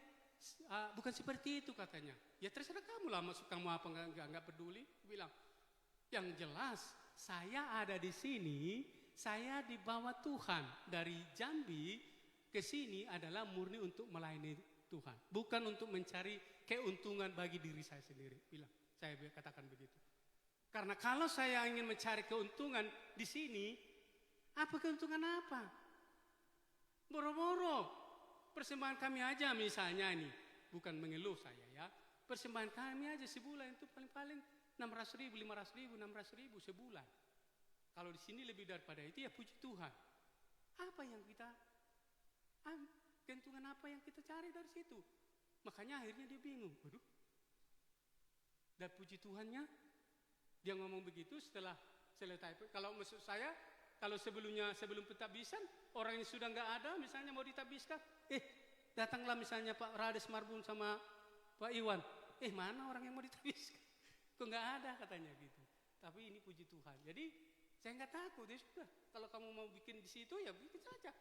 Speaker 4: bukan seperti itu katanya. Ya terserah kamu lah, maksud kamu apa nggak peduli. Bilang, yang jelas saya ada di sini, saya dibawa Tuhan dari Jambi ke sini adalah murni untuk melayani Tuhan, bukan untuk mencari keuntungan bagi diri saya sendiri. Bilang, Saya katakan begitu. Karena kalau saya ingin mencari keuntungan di sini, apa keuntungan apa? Boro-boro. Persembahan kami aja misalnya ini, bukan mengeluh saya ya. Persembahan kami aja sebulan itu paling-paling 600.000, 500.000, 600.000 sebulan. Kalau di sini lebih daripada itu ya puji Tuhan. Apa yang kita, keuntungan apa yang kita cari dari situ? Makanya akhirnya dia bingung. Waduh. Dan puji Tuhannya, dia ngomong begitu setelah selesai. Kalau maksud saya, kalau sebelum petabbisan, orang yang sudah nggak ada, misalnya mau ditabiskan, datanglah misalnya Pak Rades Marbun sama Pak Iwan. Mana orang yang mau ditabiskan? Kok nggak ada katanya gitu. Tapi ini puji Tuhan. Jadi saya nggak takut ya sudah. Kalau kamu mau bikin di situ ya bikin saja.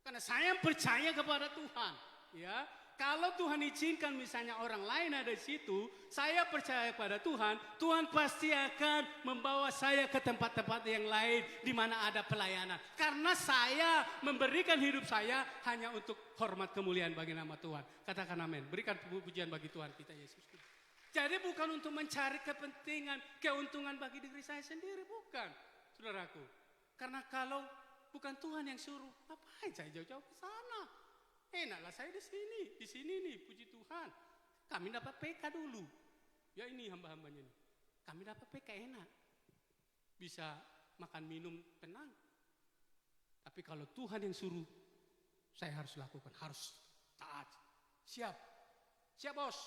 Speaker 4: Karena saya percaya kepada Tuhan. Ya, kalau Tuhan izinkan misalnya orang lain ada di situ, saya percaya kepada Tuhan. Tuhan pasti akan membawa saya ke tempat-tempat yang lain di mana ada pelayanan. Karena saya memberikan hidup saya hanya untuk hormat kemuliaan bagi nama Tuhan. Katakan amin. Berikan pujian bagi Tuhan kita Yesus Kristus. Jadi bukan untuk mencari kepentingan, keuntungan bagi diri saya sendiri, bukan, saudaraku. Karena kalau bukan Tuhan yang suruh, ngapain saya jauh-jauh ke sana? Enaklah saya di sini nih, puji Tuhan. Kami dapat PK dulu. Ya ini hamba-hambanya nih. Kami dapat PK enak. Bisa makan minum tenang. Tapi kalau Tuhan yang suruh, saya harus lakukan, harus taat. Siap bos.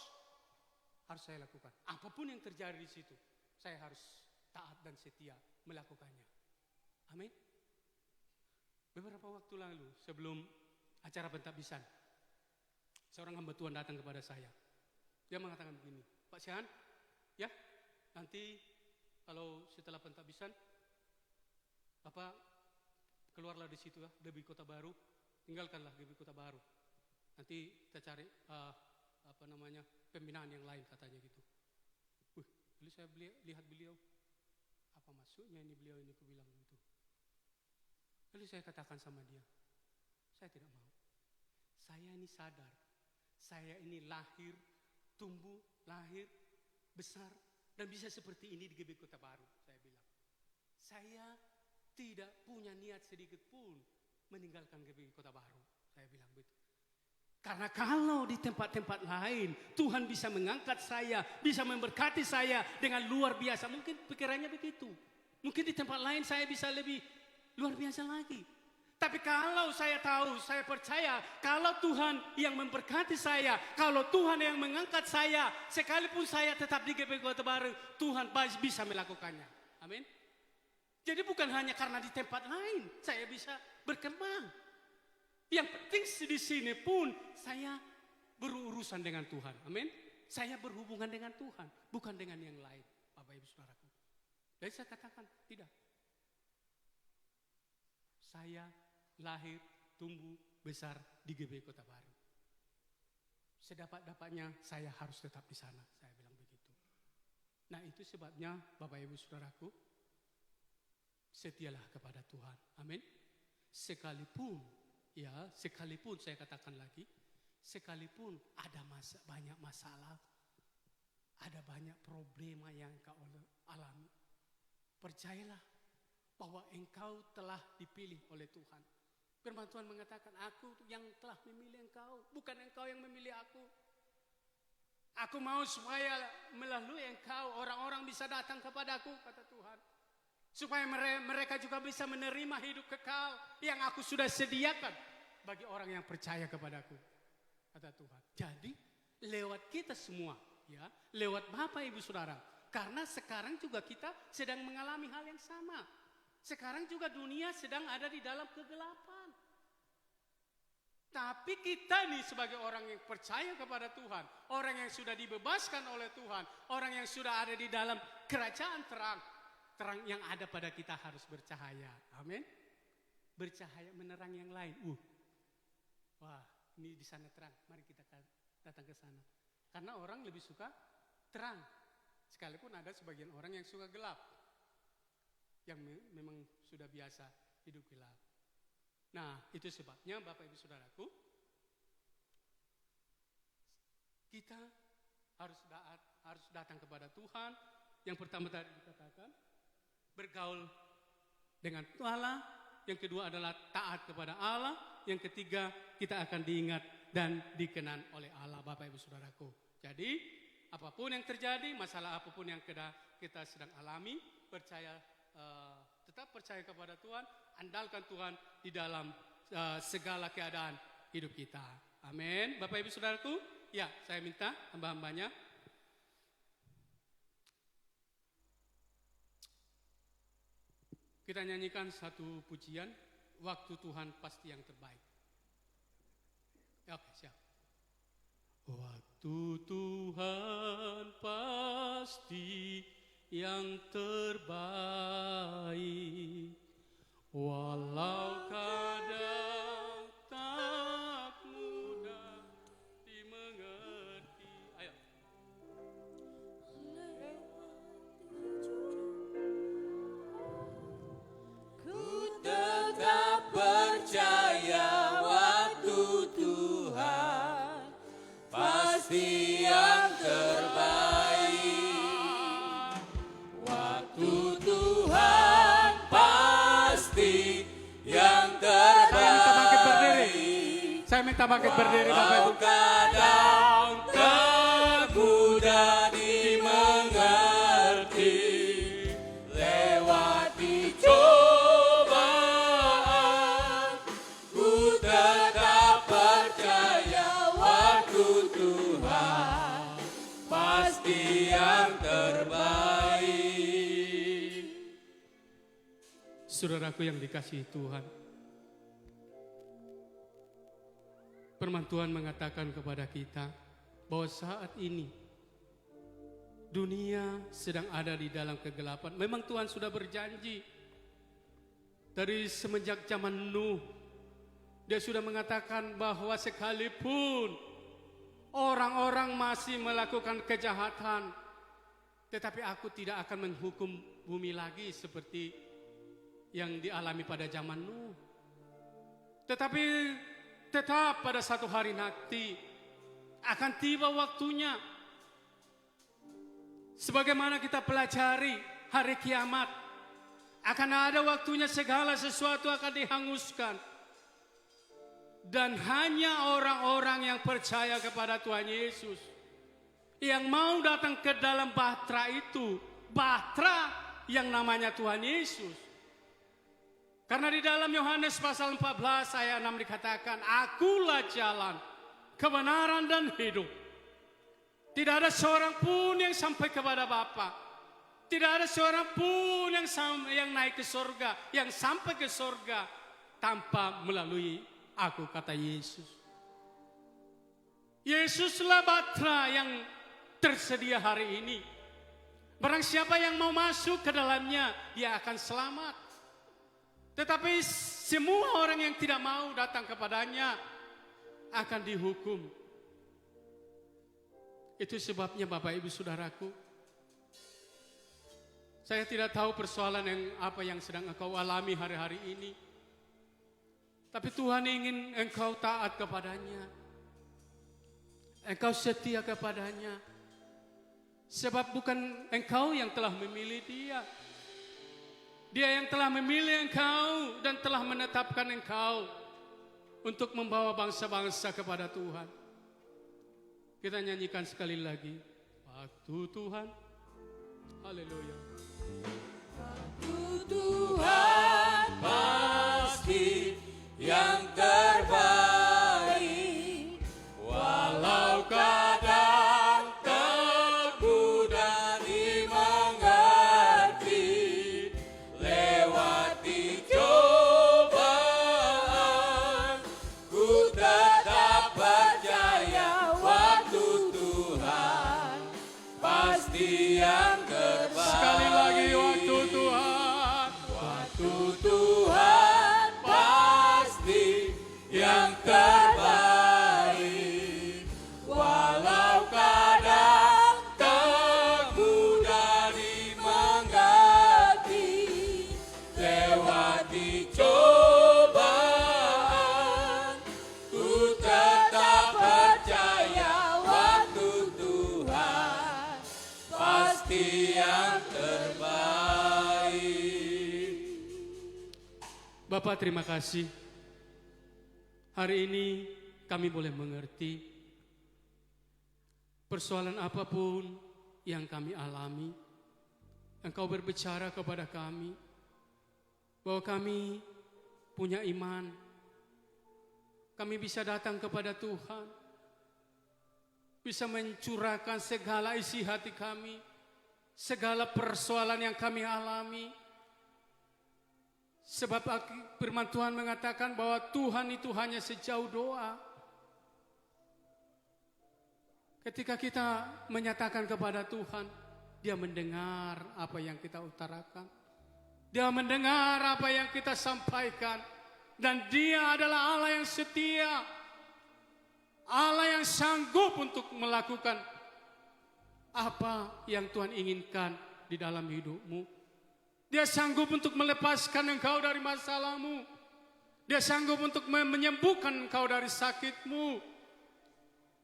Speaker 4: Harus saya lakukan. Apapun yang terjadi di situ, saya harus taat dan setia melakukannya. Amin. Beberapa waktu lalu sebelum acara pentabbisan, seorang hamba Tuhan datang kepada saya. Dia mengatakan begini, Pak Syahan, ya nanti kalau setelah pentabbisan, Bapak keluarlah di situ ya, GBI Kota Baru, tinggalkanlah GBI Kota Baru. Nanti kita cari pembinaan yang lain katanya gitu. Lalu saya lihat beliau, apa maksudnya ini beliau ini, aku bilang gitu. Lalu saya katakan sama dia, saya tidak mau. Saya ini sadar, saya ini lahir, tumbuh, besar, dan bisa seperti ini di GBI Kota Baru, saya bilang. Saya tidak punya niat sedikit pun meninggalkan GBI Kota Baru, saya bilang begitu. Karena kalau di tempat-tempat lain Tuhan bisa mengangkat saya, bisa memberkati saya dengan luar biasa. Mungkin pikirannya begitu. Mungkin di tempat lain saya bisa lebih luar biasa lagi. Tapi kalau saya tahu, saya percaya kalau Tuhan yang memberkati saya, kalau Tuhan yang mengangkat saya, sekalipun saya tetap di GBI Kota Baru, Tuhan bisa melakukannya. Amin. Jadi bukan hanya karena di tempat lain saya bisa berkembang. Yang penting di sini pun saya berurusan dengan Tuhan. Amin. Saya berhubungan dengan Tuhan, bukan dengan yang lain. Bapak Ibu Saudaraku. Jadi saya katakan tidak. Saya lahir, tumbuh, besar di GBI Kota Baru. Sedapat-dapatnya saya harus tetap di sana. Saya bilang begitu. Nah itu sebabnya Bapak Ibu Saudaraku, setialah kepada Tuhan. Amin. Sekalipun saya katakan lagi, sekalipun ada banyak masalah, ada banyak problema yang engkau alami, percayalah bahwa engkau telah dipilih oleh Tuhan. Firman Tuhan mengatakan, aku yang telah memilih engkau, bukan engkau yang memilih aku. Aku mau supaya melalui engkau orang-orang bisa datang kepadaku, kata Tuhan. Supaya mereka juga bisa menerima hidup kekal yang aku sudah sediakan bagi orang yang percaya kepadaku, kata Tuhan. Jadi lewat kita semua, ya, lewat Bapak Ibu Saudara. Karena sekarang juga kita sedang mengalami hal yang sama. Sekarang juga dunia sedang ada di dalam kegelapan. Tapi kita nih sebagai orang yang percaya kepada Tuhan, orang yang sudah dibebaskan oleh Tuhan, orang yang sudah ada di dalam kerajaan terang yang ada pada kita harus bercahaya. Amin. Bercahaya menerang yang lain. Wah, ini di sana terang. Mari kita datang ke sana. Karena orang lebih suka terang. Sekalipun ada sebagian orang yang suka gelap. Yang memang sudah biasa hidup gelap. Nah, itu sebabnya Bapak Ibu Saudaraku, kita harus taat harus datang kepada Tuhan. Yang pertama tadi dikatakan bergaul dengan Allah. Yang kedua adalah taat kepada Allah. Yang ketiga kita akan diingat dan dikenan oleh Allah, Bapak Ibu Saudaraku. Jadi apapun yang terjadi, masalah apapun yang kita sedang alami, tetap percaya kepada Tuhan, andalkan Tuhan di dalam segala keadaan hidup kita. Amin. Bapak Ibu Saudaraku, ya saya minta hamba-hambanya kita nyanyikan satu pujian, waktu Tuhan pasti yang terbaik. Oke, siap. Waktu Tuhan pasti yang terbaik, walau kadang tak mudah dimengerti. Ayo.
Speaker 2: Ku tetap percaya waktu Tuhan pasti yang terbaik. Waktu Tuhan pasti yang terbaik.
Speaker 4: Saya minta bangkit berdiri Bapak Ibu.
Speaker 2: Kadang tak mudah dimengerti, lewati cobaan, ku tetap percaya waktu Tuhan pasti yang terbaik.
Speaker 4: Saudaraku yang dikasihi Tuhan, firman Tuhan mengatakan kepada kita bahwa saat ini dunia sedang ada di dalam kegelapan. Memang Tuhan sudah berjanji dari semenjak zaman Nuh. Dia sudah mengatakan bahwa sekalipun orang-orang masih melakukan kejahatan, tetapi aku tidak akan menghukum bumi lagi seperti yang dialami pada zaman Nuh. Tetapi tetap pada satu hari nanti akan tiba waktunya. Sebagaimana kita pelajari hari kiamat, akan ada waktunya segala sesuatu akan dihanguskan. Dan hanya orang-orang yang percaya kepada Tuhan Yesus, yang mau datang ke dalam bahtera itu, bahtera yang namanya Tuhan Yesus. Karena di dalam Yohanes pasal 14 ayat 6 dikatakan, akulah jalan, kebenaran dan hidup. Tidak ada seorang pun yang sampai kepada Bapa. Tidak ada seorang pun yang naik ke surga, yang sampai ke surga tanpa melalui aku, kata Yesus. Yesuslah bahtera yang tersedia hari ini. Barang siapa yang mau masuk ke dalamnya, dia akan selamat. Tetapi semua orang yang tidak mau datang kepadanya akan dihukum. Itu sebabnya Bapak Ibu Saudaraku, saya tidak tahu persoalan apa yang sedang engkau alami hari-hari ini. Tapi Tuhan ingin engkau taat kepadanya. Engkau setia kepadanya. Sebab bukan engkau yang telah memilih dia. Dia yang telah memilih engkau dan telah menetapkan engkau untuk membawa bangsa-bangsa kepada Tuhan. Kita nyanyikan sekali lagi. Waktu Tuhan. Haleluya.
Speaker 2: Waktu Tuhan pasti yang terbaik, walau kadang tak mudah dimengerti, lewati cobaan, ku tetap percaya waktu Tuhan pasti yang terbaik.
Speaker 4: Sekali lagi waktu Tuhan.
Speaker 2: Waktu Tuhan pasti
Speaker 4: Bapak, terima kasih. Hari ini kami boleh mengerti persoalan apapun yang kami alami. Engkau berbicara kepada kami bahwa kami punya iman. Kami bisa datang kepada Tuhan, bisa mencurahkan segala isi hati kami, segala persoalan yang kami alami. Sebab firman Tuhan mengatakan bahwa Tuhan itu hanya sejauh doa. Ketika kita menyatakan kepada Tuhan, Dia mendengar apa yang kita utarakan. Dia mendengar apa yang kita sampaikan. Dan Dia adalah Allah yang setia. Allah yang sanggup untuk melakukan apa yang Tuhan inginkan di dalam hidupmu. Dia sanggup untuk melepaskan engkau dari masalahmu. Dia sanggup untuk menyembuhkan engkau dari sakitmu.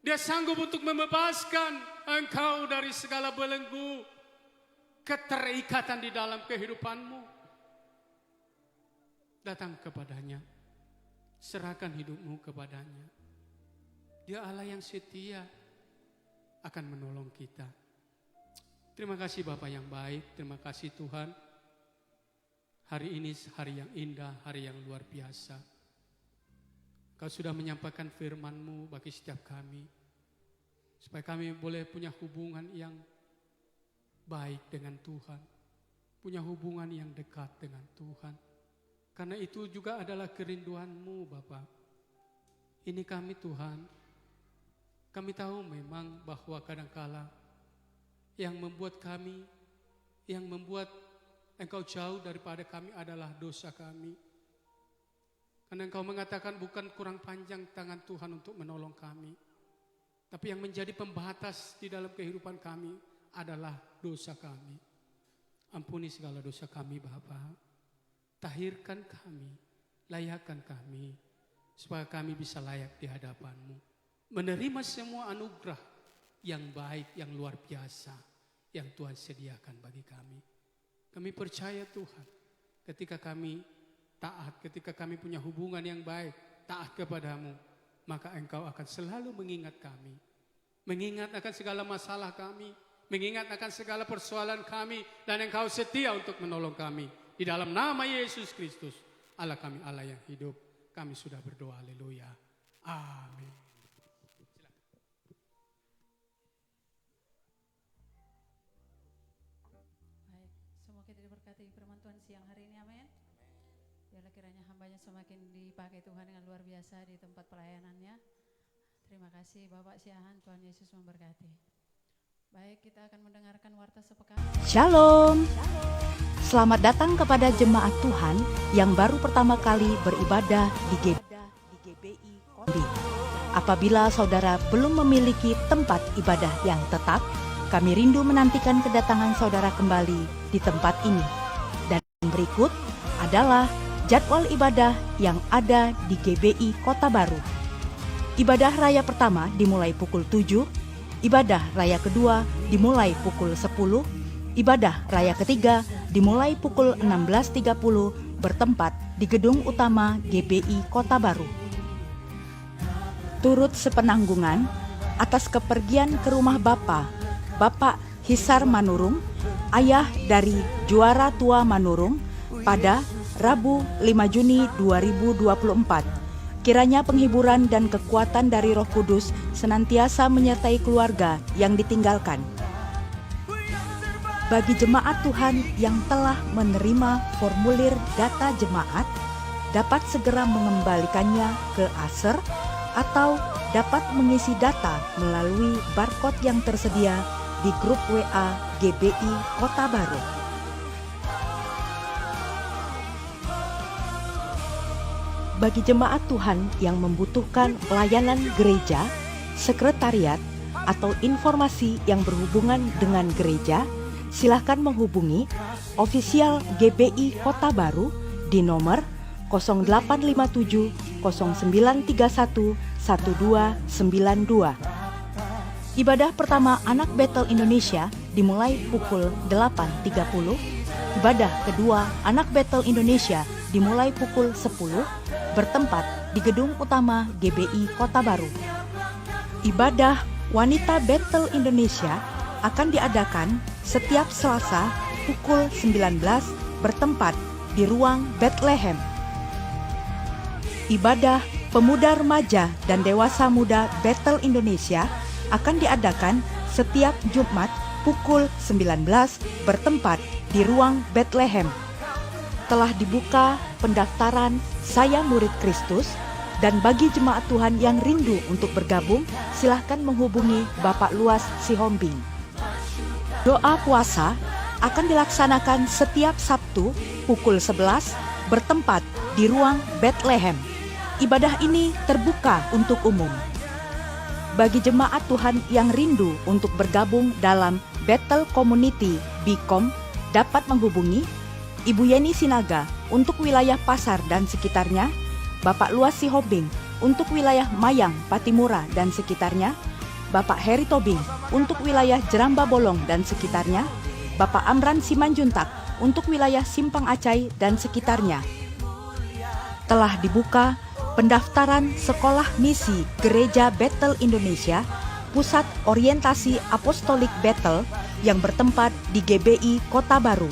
Speaker 4: Dia sanggup untuk membebaskan engkau dari segala belenggu, keterikatan di dalam kehidupanmu. Datang kepadanya, serahkan hidupmu kepadanya. Dia Allah yang setia, akan menolong kita. Terima kasih Bapa yang baik, terima kasih Tuhan. Hari ini hari yang indah, hari yang luar biasa. Kau sudah menyampaikan firman-Mu bagi setiap kami, supaya kami boleh punya hubungan yang baik dengan Tuhan, punya hubungan yang dekat dengan Tuhan. Karena itu juga adalah kerinduan-Mu Bapa. Ini kami Tuhan, kami tahu memang bahwa kadangkala yang membuat kami, yang membuat Engkau jauh daripada kami adalah dosa kami. Karena Engkau mengatakan bukan kurang panjang tangan Tuhan untuk menolong kami, tapi yang menjadi pembatas di dalam kehidupan kami adalah dosa kami. Ampuni segala dosa kami Bapa. Tahirkan kami, layakkan kami, supaya kami bisa layak di hadapan-Mu. Menerima semua anugerah yang baik, yang luar biasa, yang Tuhan sediakan bagi kami. Kami percaya Tuhan, ketika kami taat, ketika kami punya hubungan yang baik, taat kepadamu, maka Engkau akan selalu mengingat kami. Mengingat akan segala masalah kami, mengingat akan segala persoalan kami, dan Engkau setia untuk menolong kami. Di dalam nama Yesus Kristus, Allah kami, Allah yang hidup, kami sudah berdoa, haleluya. Amin.
Speaker 1: Diberkati firman Tuhan siang hari ini, amin. Biarlah kiranya hambanya semakin dipakai Tuhan dengan luar biasa di tempat pelayanannya. Terima kasih Bapak Siahan, Tuhan Yesus memberkati. Baik, kita akan mendengarkan warta sepekan.
Speaker 5: Shalom. Selamat datang kepada jemaat Tuhan yang baru pertama kali beribadah di GBI Kombi. Apabila saudara belum memiliki tempat ibadah yang tetap, kami rindu menantikan kedatangan saudara kembali di tempat ini. Dan berikut adalah jadwal ibadah yang ada di GBI Kota Baru. Ibadah raya pertama dimulai pukul 7, ibadah raya kedua dimulai pukul 10, ibadah raya ketiga dimulai pukul 16.30 bertempat di gedung utama GBI Kota Baru. Turut sepenanggungan atas kepergian ke rumah Bapak Hisar Manurung, ayah dari juara tua Manurung, pada Rabu 5 Juni 2024. Kiranya penghiburan dan kekuatan dari Roh Kudus senantiasa menyertai keluarga yang ditinggalkan. Bagi jemaat Tuhan yang telah menerima formulir data jemaat, dapat segera mengembalikannya ke Aser atau dapat mengisi data melalui barcode yang tersedia di grup WA GBI Kota Baru. Bagi jemaat Tuhan yang membutuhkan pelayanan gereja, sekretariat, atau informasi yang berhubungan dengan gereja, silakan menghubungi ofisial GBI Kota Baru di nomor 0857 0931 1292. Ibadah pertama Anak Betel Indonesia dimulai pukul 8.30. Ibadah kedua Anak Betel Indonesia dimulai pukul 10 bertempat di Gedung Utama GBI Kota Baru. Ibadah Wanita Bethel Indonesia akan diadakan setiap Selasa pukul 19 bertempat di ruang Bethlehem. Ibadah Pemuda Remaja dan Dewasa Muda Bethel Indonesia akan diadakan setiap Jumat pukul 19 bertempat di ruang Bethlehem. Telah dibuka pendaftaran Saya Murid Kristus, dan bagi jemaat Tuhan yang rindu untuk bergabung, silahkan menghubungi Bapak Luas Sihombing. Doa puasa akan dilaksanakan setiap Sabtu pukul 11 bertempat di ruang Bethlehem. Ibadah ini terbuka untuk umum. Bagi jemaat Tuhan yang rindu untuk bergabung dalam Bethel Community BCOM dapat menghubungi Ibu Yeni Sinaga untuk wilayah Pasar dan sekitarnya, Bapak Luas Sihombing untuk wilayah Mayang, Patimura dan sekitarnya, Bapak Heri Tobing untuk wilayah Jeramba Bolong dan sekitarnya, Bapak Amran Simanjuntak untuk wilayah Simpang Acai dan sekitarnya. Telah dibuka pendaftaran Sekolah Misi Gereja Bethel Indonesia, Pusat Orientasi Apostolik Bethel yang bertempat di GBI Kota Baru.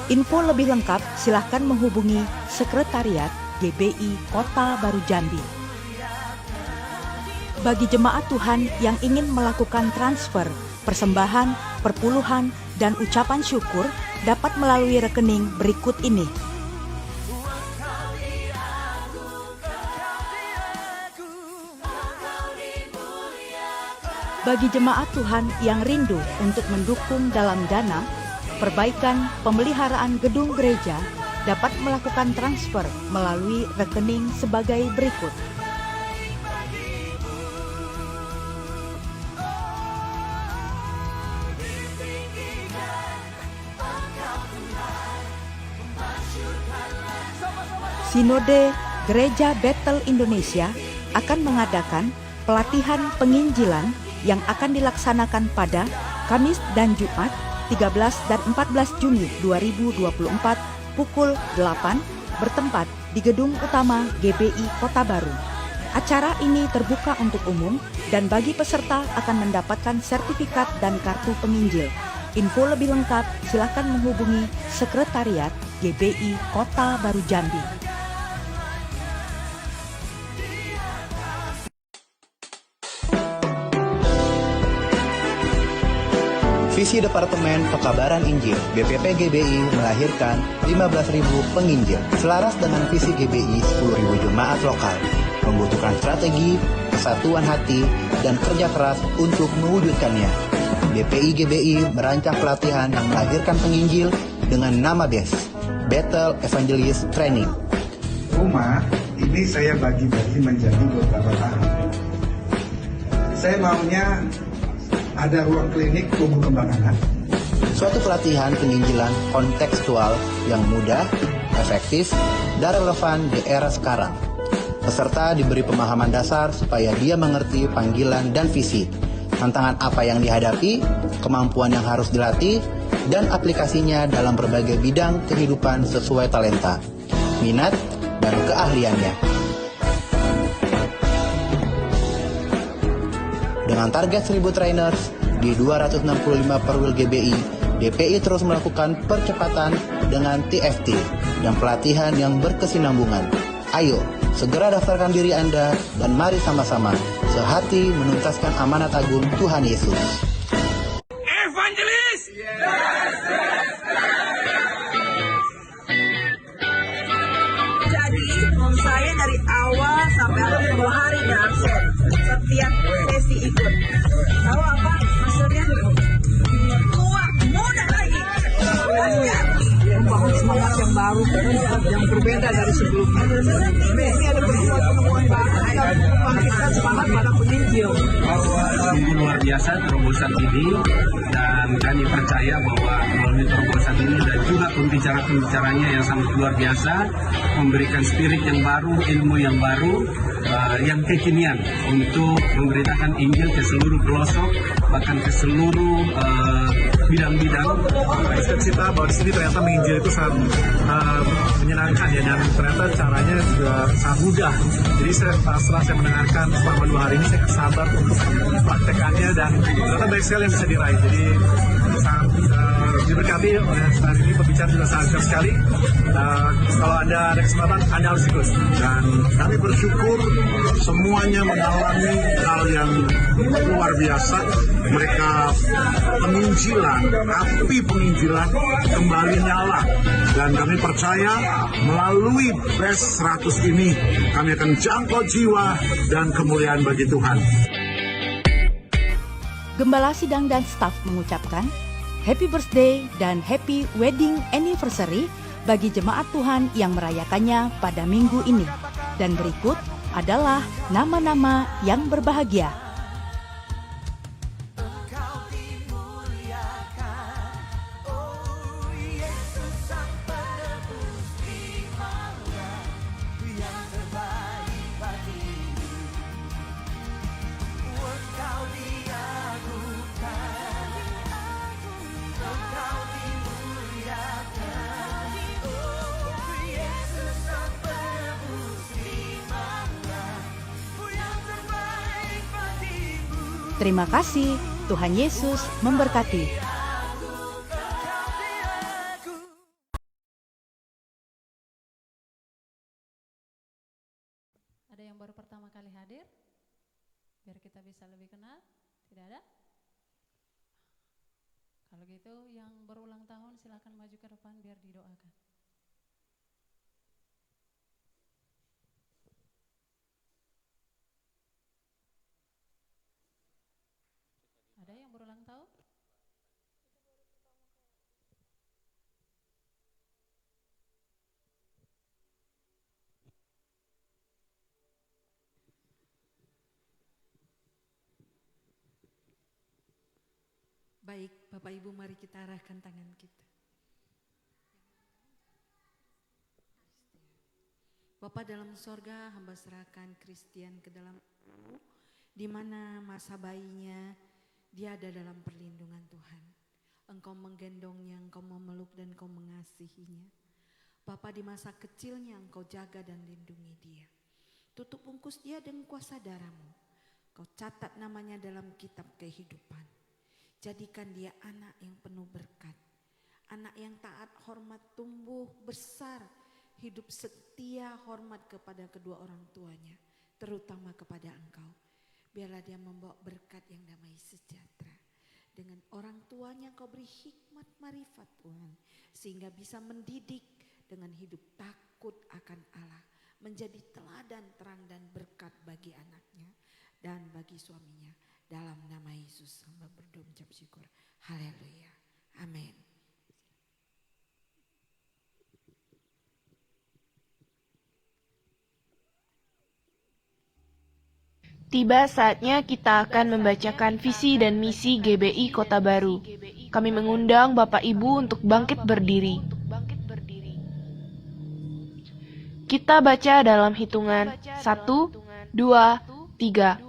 Speaker 5: Info lebih lengkap silahkan menghubungi Sekretariat GBI Kota Baru Jambi. Bagi jemaat Tuhan yang ingin melakukan transfer, persembahan, perpuluhan, dan ucapan syukur dapat melalui rekening berikut ini. Bagi jemaat Tuhan yang rindu untuk mendukung dalam dana, perbaikan pemeliharaan gedung gereja dapat melakukan transfer melalui rekening sebagai berikut. Sinode Gereja Bethel Indonesia akan mengadakan pelatihan penginjilan yang akan dilaksanakan pada Kamis dan Jumat 13 dan 14 Juni 2024 pukul 8 bertempat di Gedung Utama GBI Kota Baru. Acara ini terbuka untuk umum dan bagi peserta akan mendapatkan sertifikat dan kartu penginjil. Info lebih lengkap silakan menghubungi Sekretariat GBI Kota Baru Jambi.
Speaker 6: Visi Departemen Pekabaran Injil BPP GBI melahirkan 15.000 penginjil. Selaras dengan visi GBI 10.000 jemaat lokal, membutuhkan strategi, kesatuan hati, dan kerja keras untuk mewujudkannya. BPI GBI merancang pelatihan yang melahirkan penginjil dengan nama BES, Bethel Evangelist Training.
Speaker 7: Rumah ini saya bagi-bagi menjadi beberapa tahap. Saya maunya ada ruang klinik tumbuh kembang anak.
Speaker 6: Suatu pelatihan penginjilan kontekstual yang mudah, efektif, dan relevan di era sekarang. Peserta diberi pemahaman dasar supaya dia mengerti panggilan dan visi, tantangan apa yang dihadapi, kemampuan yang harus dilatih, dan aplikasinya dalam berbagai bidang kehidupan sesuai talenta, minat, dan keahliannya. Dengan target 1.000 trainers di 265 perwil GBI, DPI terus melakukan percepatan dengan TFT dan pelatihan yang berkesinambungan. Ayo, segera daftarkan diri Anda dan mari sama-sama sehati menuntaskan amanat agung Tuhan Yesus.
Speaker 2: Evangelis!
Speaker 8: Jadi saya dari awal sampai akhir 2 hari absen, setiap sesi ikut. Tahu apa maksudnya? Kuat, mudah lagi. Membangun semangat yang baru, yang berbeda dari sebelumnya. Ini ada penemuan baru yang membangkitkan semangat pada penginjil.
Speaker 9: Luar biasa terobosan ini, dan kami percaya bahwa melalui terobosan ini dan juga pembicara-pembicaranya yang sangat luar biasa memberikan spirit yang baru, ilmu yang baru, yang kekinian untuk memberitakan Injil ke seluruh pelosok, bahkan ke seluruh bidang-bidang.
Speaker 7: Kita bahwa di sini ternyata menginjil itu sangat menyenangkan ya, dan ternyata caranya juga sangat mudah. Jadi setelah saya mendengarkan selama 2 hari ini, saya sabar untuk praktekannya, dan ternyata banyak sekali yang bisa diraih. Jadi sangat diberkati oleh hari ini, pembicara juga sangat keren sekali. Kalau Anda ada kesempatan, Anda harus ikut. Dan kami bersyukur semuanya mengalami hal yang luar biasa. Mereka penginjilan, api penginjilan kembali nyala. Dan kami percaya melalui Best 100 ini, kami akan jangkau jiwa dan kemuliaan bagi Tuhan.
Speaker 5: Gembala Sidang dan staf mengucapkan Happy Birthday dan Happy Wedding Anniversary bagi jemaat Tuhan yang merayakannya pada minggu ini. Dan berikut adalah nama-nama yang berbahagia. Terima kasih, Tuhan Yesus memberkati.
Speaker 1: Ada yang baru pertama kali hadir? Biar kita bisa lebih kenal. Tidak ada? Kalau gitu yang berulang tahun silakan maju ke depan biar didoakan. Ada yang berulang tahun?
Speaker 10: Baik, Bapak Ibu, mari kita arahkan tangan kita. Bapa dalam sorga, hamba serahkan Christian ke dalam di mana masa bayinya dia ada dalam perlindungan Tuhan. Engkau menggendongnya, Engkau memeluk dan Engkau mengasihinya. Bapa, di masa kecilnya Engkau jaga dan lindungi dia. Tutup bungkus dia dengan kuasa darah-Mu. Kau catat namanya dalam kitab kehidupan. Jadikan dia anak yang penuh berkat. Anak yang taat, hormat, tumbuh, besar. Hidup setia, hormat kepada kedua orang tuanya. Terutama kepada Engkau. Biarlah dia membawa berkat yang damai sejahtera. Dengan orang tuanya Kau beri hikmat marifat Tuhan. Sehingga bisa mendidik dengan hidup takut akan Allah. Menjadi teladan terang dan berkat bagi anaknya dan bagi suaminya. Dalam nama Yesus hamba berdoa mengucap syukur. Haleluya. Amin.
Speaker 11: Tiba saatnya kita akan membacakan visi dan misi GBI Kota Baru. Kami mengundang Bapak Ibu untuk bangkit berdiri. Kita baca dalam hitungan 1, 2, 3.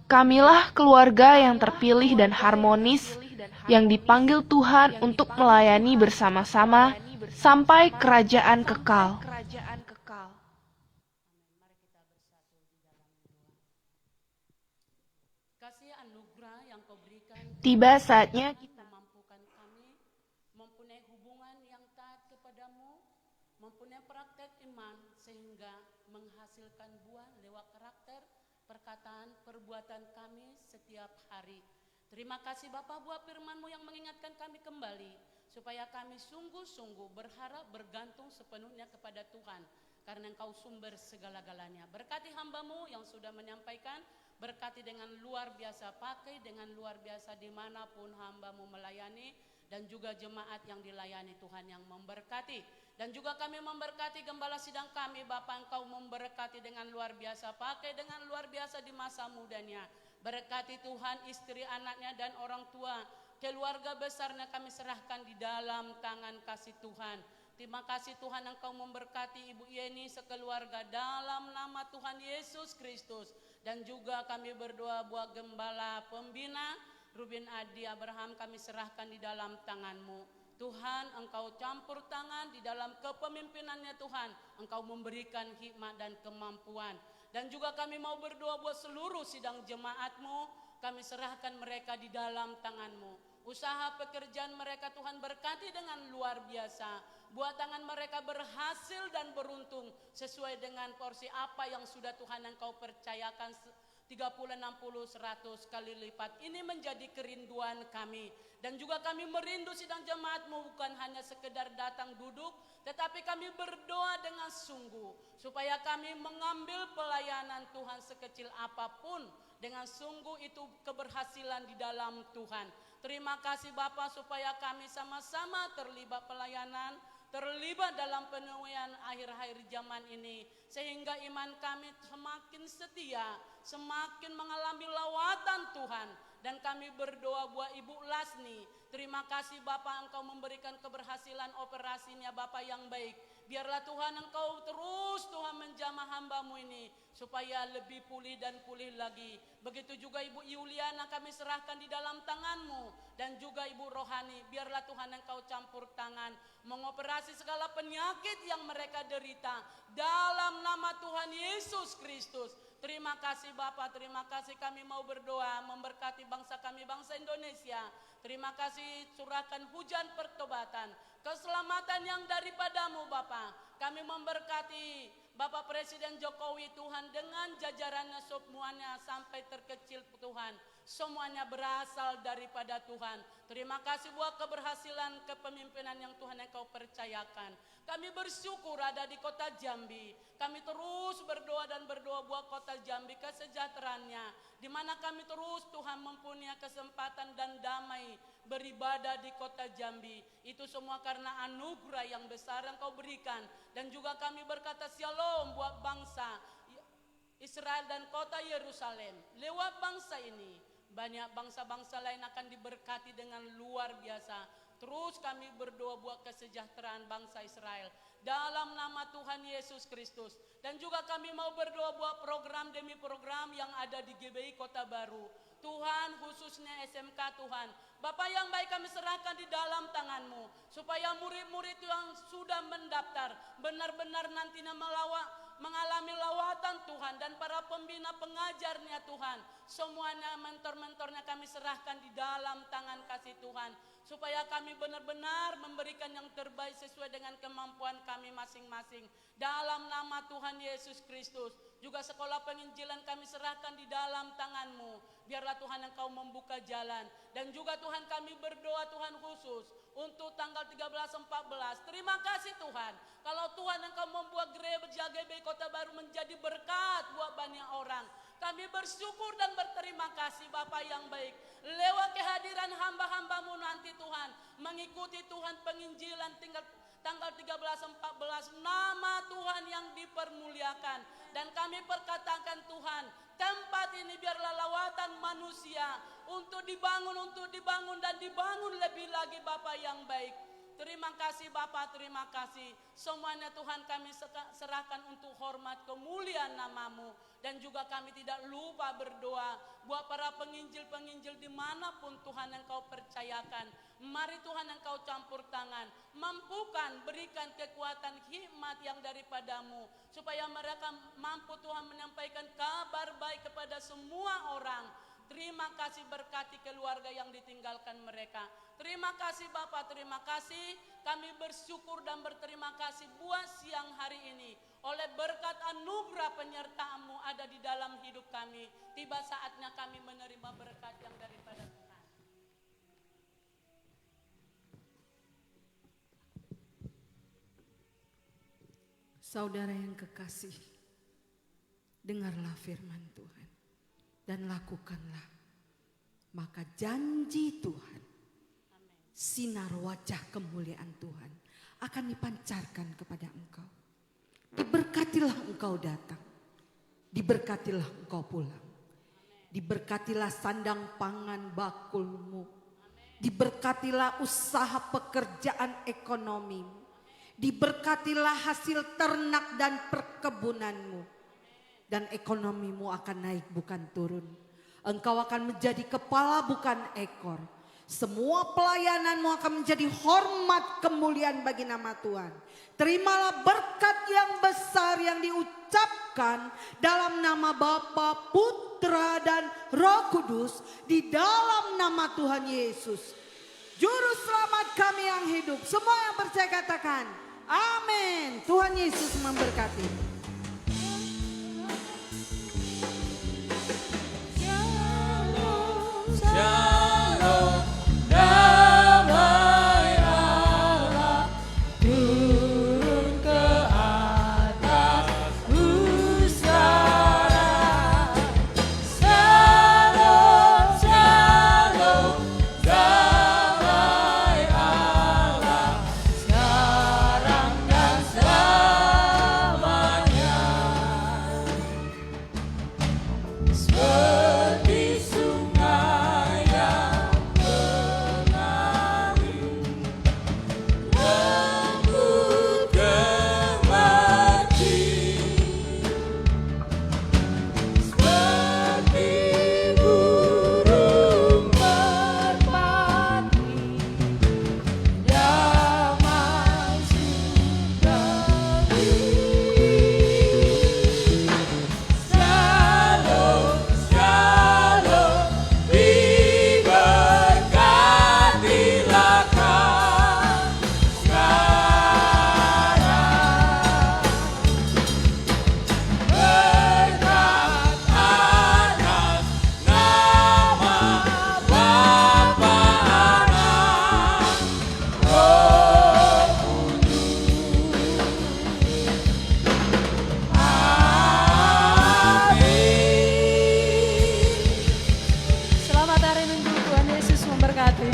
Speaker 11: Kamilah keluarga yang terpilih dan harmonis, yang dipanggil Tuhan untuk melayani bersama-sama sampai kerajaan kekal. Tiba saatnya kita
Speaker 1: mampukan kami mempunyai hubungan yang taat kepadamu, mempunyai praktek iman sehingga menghasilkan buah lewat karakter, perkataan, perbuatan kami setiap hari. Terima kasih Bapa buat firman-Mu yang mengingatkan kami kembali supaya kami sungguh-sungguh berharap bergantung sepenuhnya kepada Tuhan karena Engkau sumber segala-galanya. Berkati hamba-Mu yang sudah menyampaikan, berkati dengan luar biasa, pakai dengan luar biasa dimanapun hamba-Mu melayani, dan juga jemaat yang dilayani Tuhan yang memberkati. Dan juga kami memberkati gembala sidang kami, Bapa, Engkau memberkati dengan luar biasa, pakai dengan luar biasa di masa mudanya. Berkati Tuhan istri anaknya dan orang tua, keluarga besarnya kami serahkan di dalam tangan kasih Tuhan.
Speaker 12: Terima kasih Tuhan Engkau memberkati Ibu Yeni sekeluarga dalam nama Tuhan Yesus Kristus. Dan juga kami berdoa buat Gembala Pembina Ruben Adi Abraham, kami serahkan di dalam tangan-Mu. Tuhan, Engkau campur tangan di dalam kepemimpinannya Tuhan. Engkau memberikan hikmat dan kemampuan. Dan juga kami mau berdoa buat seluruh sidang jemaat-Mu. Kami serahkan mereka di dalam tangan-Mu. Usaha pekerjaan mereka Tuhan berkati dengan luar biasa. Buat tangan mereka berhasil dan beruntung sesuai dengan porsi apa yang sudah Tuhan Engkau percayakan 30, 60, 100 kali lipat. Ini menjadi kerinduan kami. Dan juga kami merindu sidang jemaat-Mu bukan hanya sekedar datang duduk, tetapi kami berdoa dengan sungguh supaya kami mengambil pelayanan Tuhan sekecil apapun dengan sungguh itu keberhasilan di dalam Tuhan. Terima kasih Bapa supaya kami sama-sama terlibat pelayanan, terlibat dalam penuaian akhir-akhir zaman ini, sehingga iman kami semakin setia, semakin mengalami lawatan Tuhan. Dan kami berdoa buat Ibu Lasni. Terima kasih Bapa, Engkau memberikan keberhasilan operasinya Bapa yang baik. Biarlah Tuhan Engkau terus Tuhan menjamah hamba-Mu ini supaya lebih pulih dan pulih lagi. Begitu juga Ibu Yuliana kami serahkan di dalam tangan-Mu. Dan juga Ibu Rohani, biarlah Tuhan Engkau campur tangan mengoperasi segala penyakit yang mereka derita dalam nama Tuhan Yesus Kristus. Terima kasih Bapa, terima kasih kami mau berdoa memberkati bangsa kami, bangsa Indonesia. Terima kasih curahkan hujan pertobatan, keselamatan yang daripada-Mu Bapa. Kami memberkati Bapak Presiden Jokowi Tuhan dengan jajarannya semuanya sampai terkecil Tuhan. Semuanya berasal daripada Tuhan. Terima kasih buat keberhasilan kepemimpinan yang Tuhan Engkau percayakan. Kami bersyukur ada di kota Jambi. Kami terus berdoa dan berdoa buat kota Jambi kesejahteraannya. Di mana kami terus Tuhan mempunyai kesempatan dan damai beribadah di kota Jambi. Itu semua karena anugerah yang besar yang Kau berikan. Dan juga kami berkata shalom buat bangsa Israel dan kota Yerusalem. Lewat bangsa ini banyak bangsa-bangsa lain akan diberkati dengan luar biasa. Terus kami berdoa buat kesejahteraan bangsa Israel dalam nama Tuhan Yesus Kristus. Dan juga kami mau berdoa buat program demi program yang ada di GBI Kota Baru. Tuhan, khususnya SMK Tuhan, Bapak yang baik kami serahkan di dalam tangan-Mu supaya murid-murid yang sudah mendaftar benar-benar nantinya mengalami lawatan Tuhan. Dan para pembina pengajarnya Tuhan, semuanya mentor-mentornya kami serahkan di dalam tangan kasih Tuhan, supaya kami benar-benar memberikan yang terbaik sesuai dengan kemampuan kami masing-masing dalam nama Tuhan Yesus Kristus. Juga sekolah penginjilan kami serahkan di dalam tangan-Mu. Biarlah Tuhan Engkau membuka jalan. Dan juga Tuhan kami berdoa Tuhan khusus untuk tanggal 13-14. Terima kasih Tuhan. Kalau Tuhan Engkau membuat gereja GBI Kota Baru menjadi berkat buat banyak orang. Kami bersyukur dan berterima kasih Bapa yang baik. Lewat kehadiran hamba-hamba-Mu nanti Tuhan, mengikuti Tuhan penginjilan tanggal 13-14, nama Tuhan yang dipermuliakan. Dan kami perkatakan Tuhan, tempat ini biarlah lawatan manusia untuk dibangun dan dibangun lebih lagi Bapa yang baik. Terima kasih Bapa, terima kasih. Semuanya Tuhan kami serahkan untuk hormat kemuliaan nama-Mu. Dan juga kami tidak lupa berdoa buat para penginjil-penginjil dimanapun Tuhan Engkau percayakan. Mari Tuhan Engkau campur tangan, mampukan, berikan kekuatan hikmat yang daripada-Mu, supaya mereka mampu Tuhan menyampaikan kabar baik kepada semua orang. Terima kasih berkati keluarga yang ditinggalkan mereka. Terima kasih Bapak, terima kasih. Kami bersyukur dan berterima kasih buat siang hari ini. Oleh berkat anugerah penyertaan-Mu ada di dalam hidup kami. Tiba saatnya kami menerima berkat yang daripada Tuhan.
Speaker 10: Saudara yang kekasih, dengarlah firman Tuhan dan lakukanlah, maka janji Tuhan, sinar wajah kemuliaan Tuhan akan dipancarkan kepada engkau. Diberkatilah engkau datang, diberkatilah engkau pulang, diberkatilah sandang pangan bakulmu, diberkatilah usaha pekerjaan ekonomimu, Diberkatilah hasil ternak dan perkebunanmu. Dan ekonomimu akan naik bukan turun. Engkau akan menjadi kepala bukan ekor. Semua pelayananmu akan menjadi hormat kemuliaan bagi nama Tuhan. Terimalah berkat yang besar yang diucapkan dalam nama Bapa, Putra dan Roh Kudus di dalam nama Tuhan Yesus. Juru selamat kami yang hidup. Semua yang percaya katakan amin. Tuhan Yesus memberkati.
Speaker 2: Shalom, damai Allah turun ke atas pusara. Shalom, shalom, damai Allah sekarang dan selamanya. Seperti sungai yang mengalir, lembut gemerci, seperti burung merpati, damai sukadi. Shalom, shalom, diberkatilah kau sekarang. Berkat atas nama Bapa, Anak, Roh Kudus. Amin.
Speaker 1: Selamat hari Minggu, Tuhan Yesus memberkati.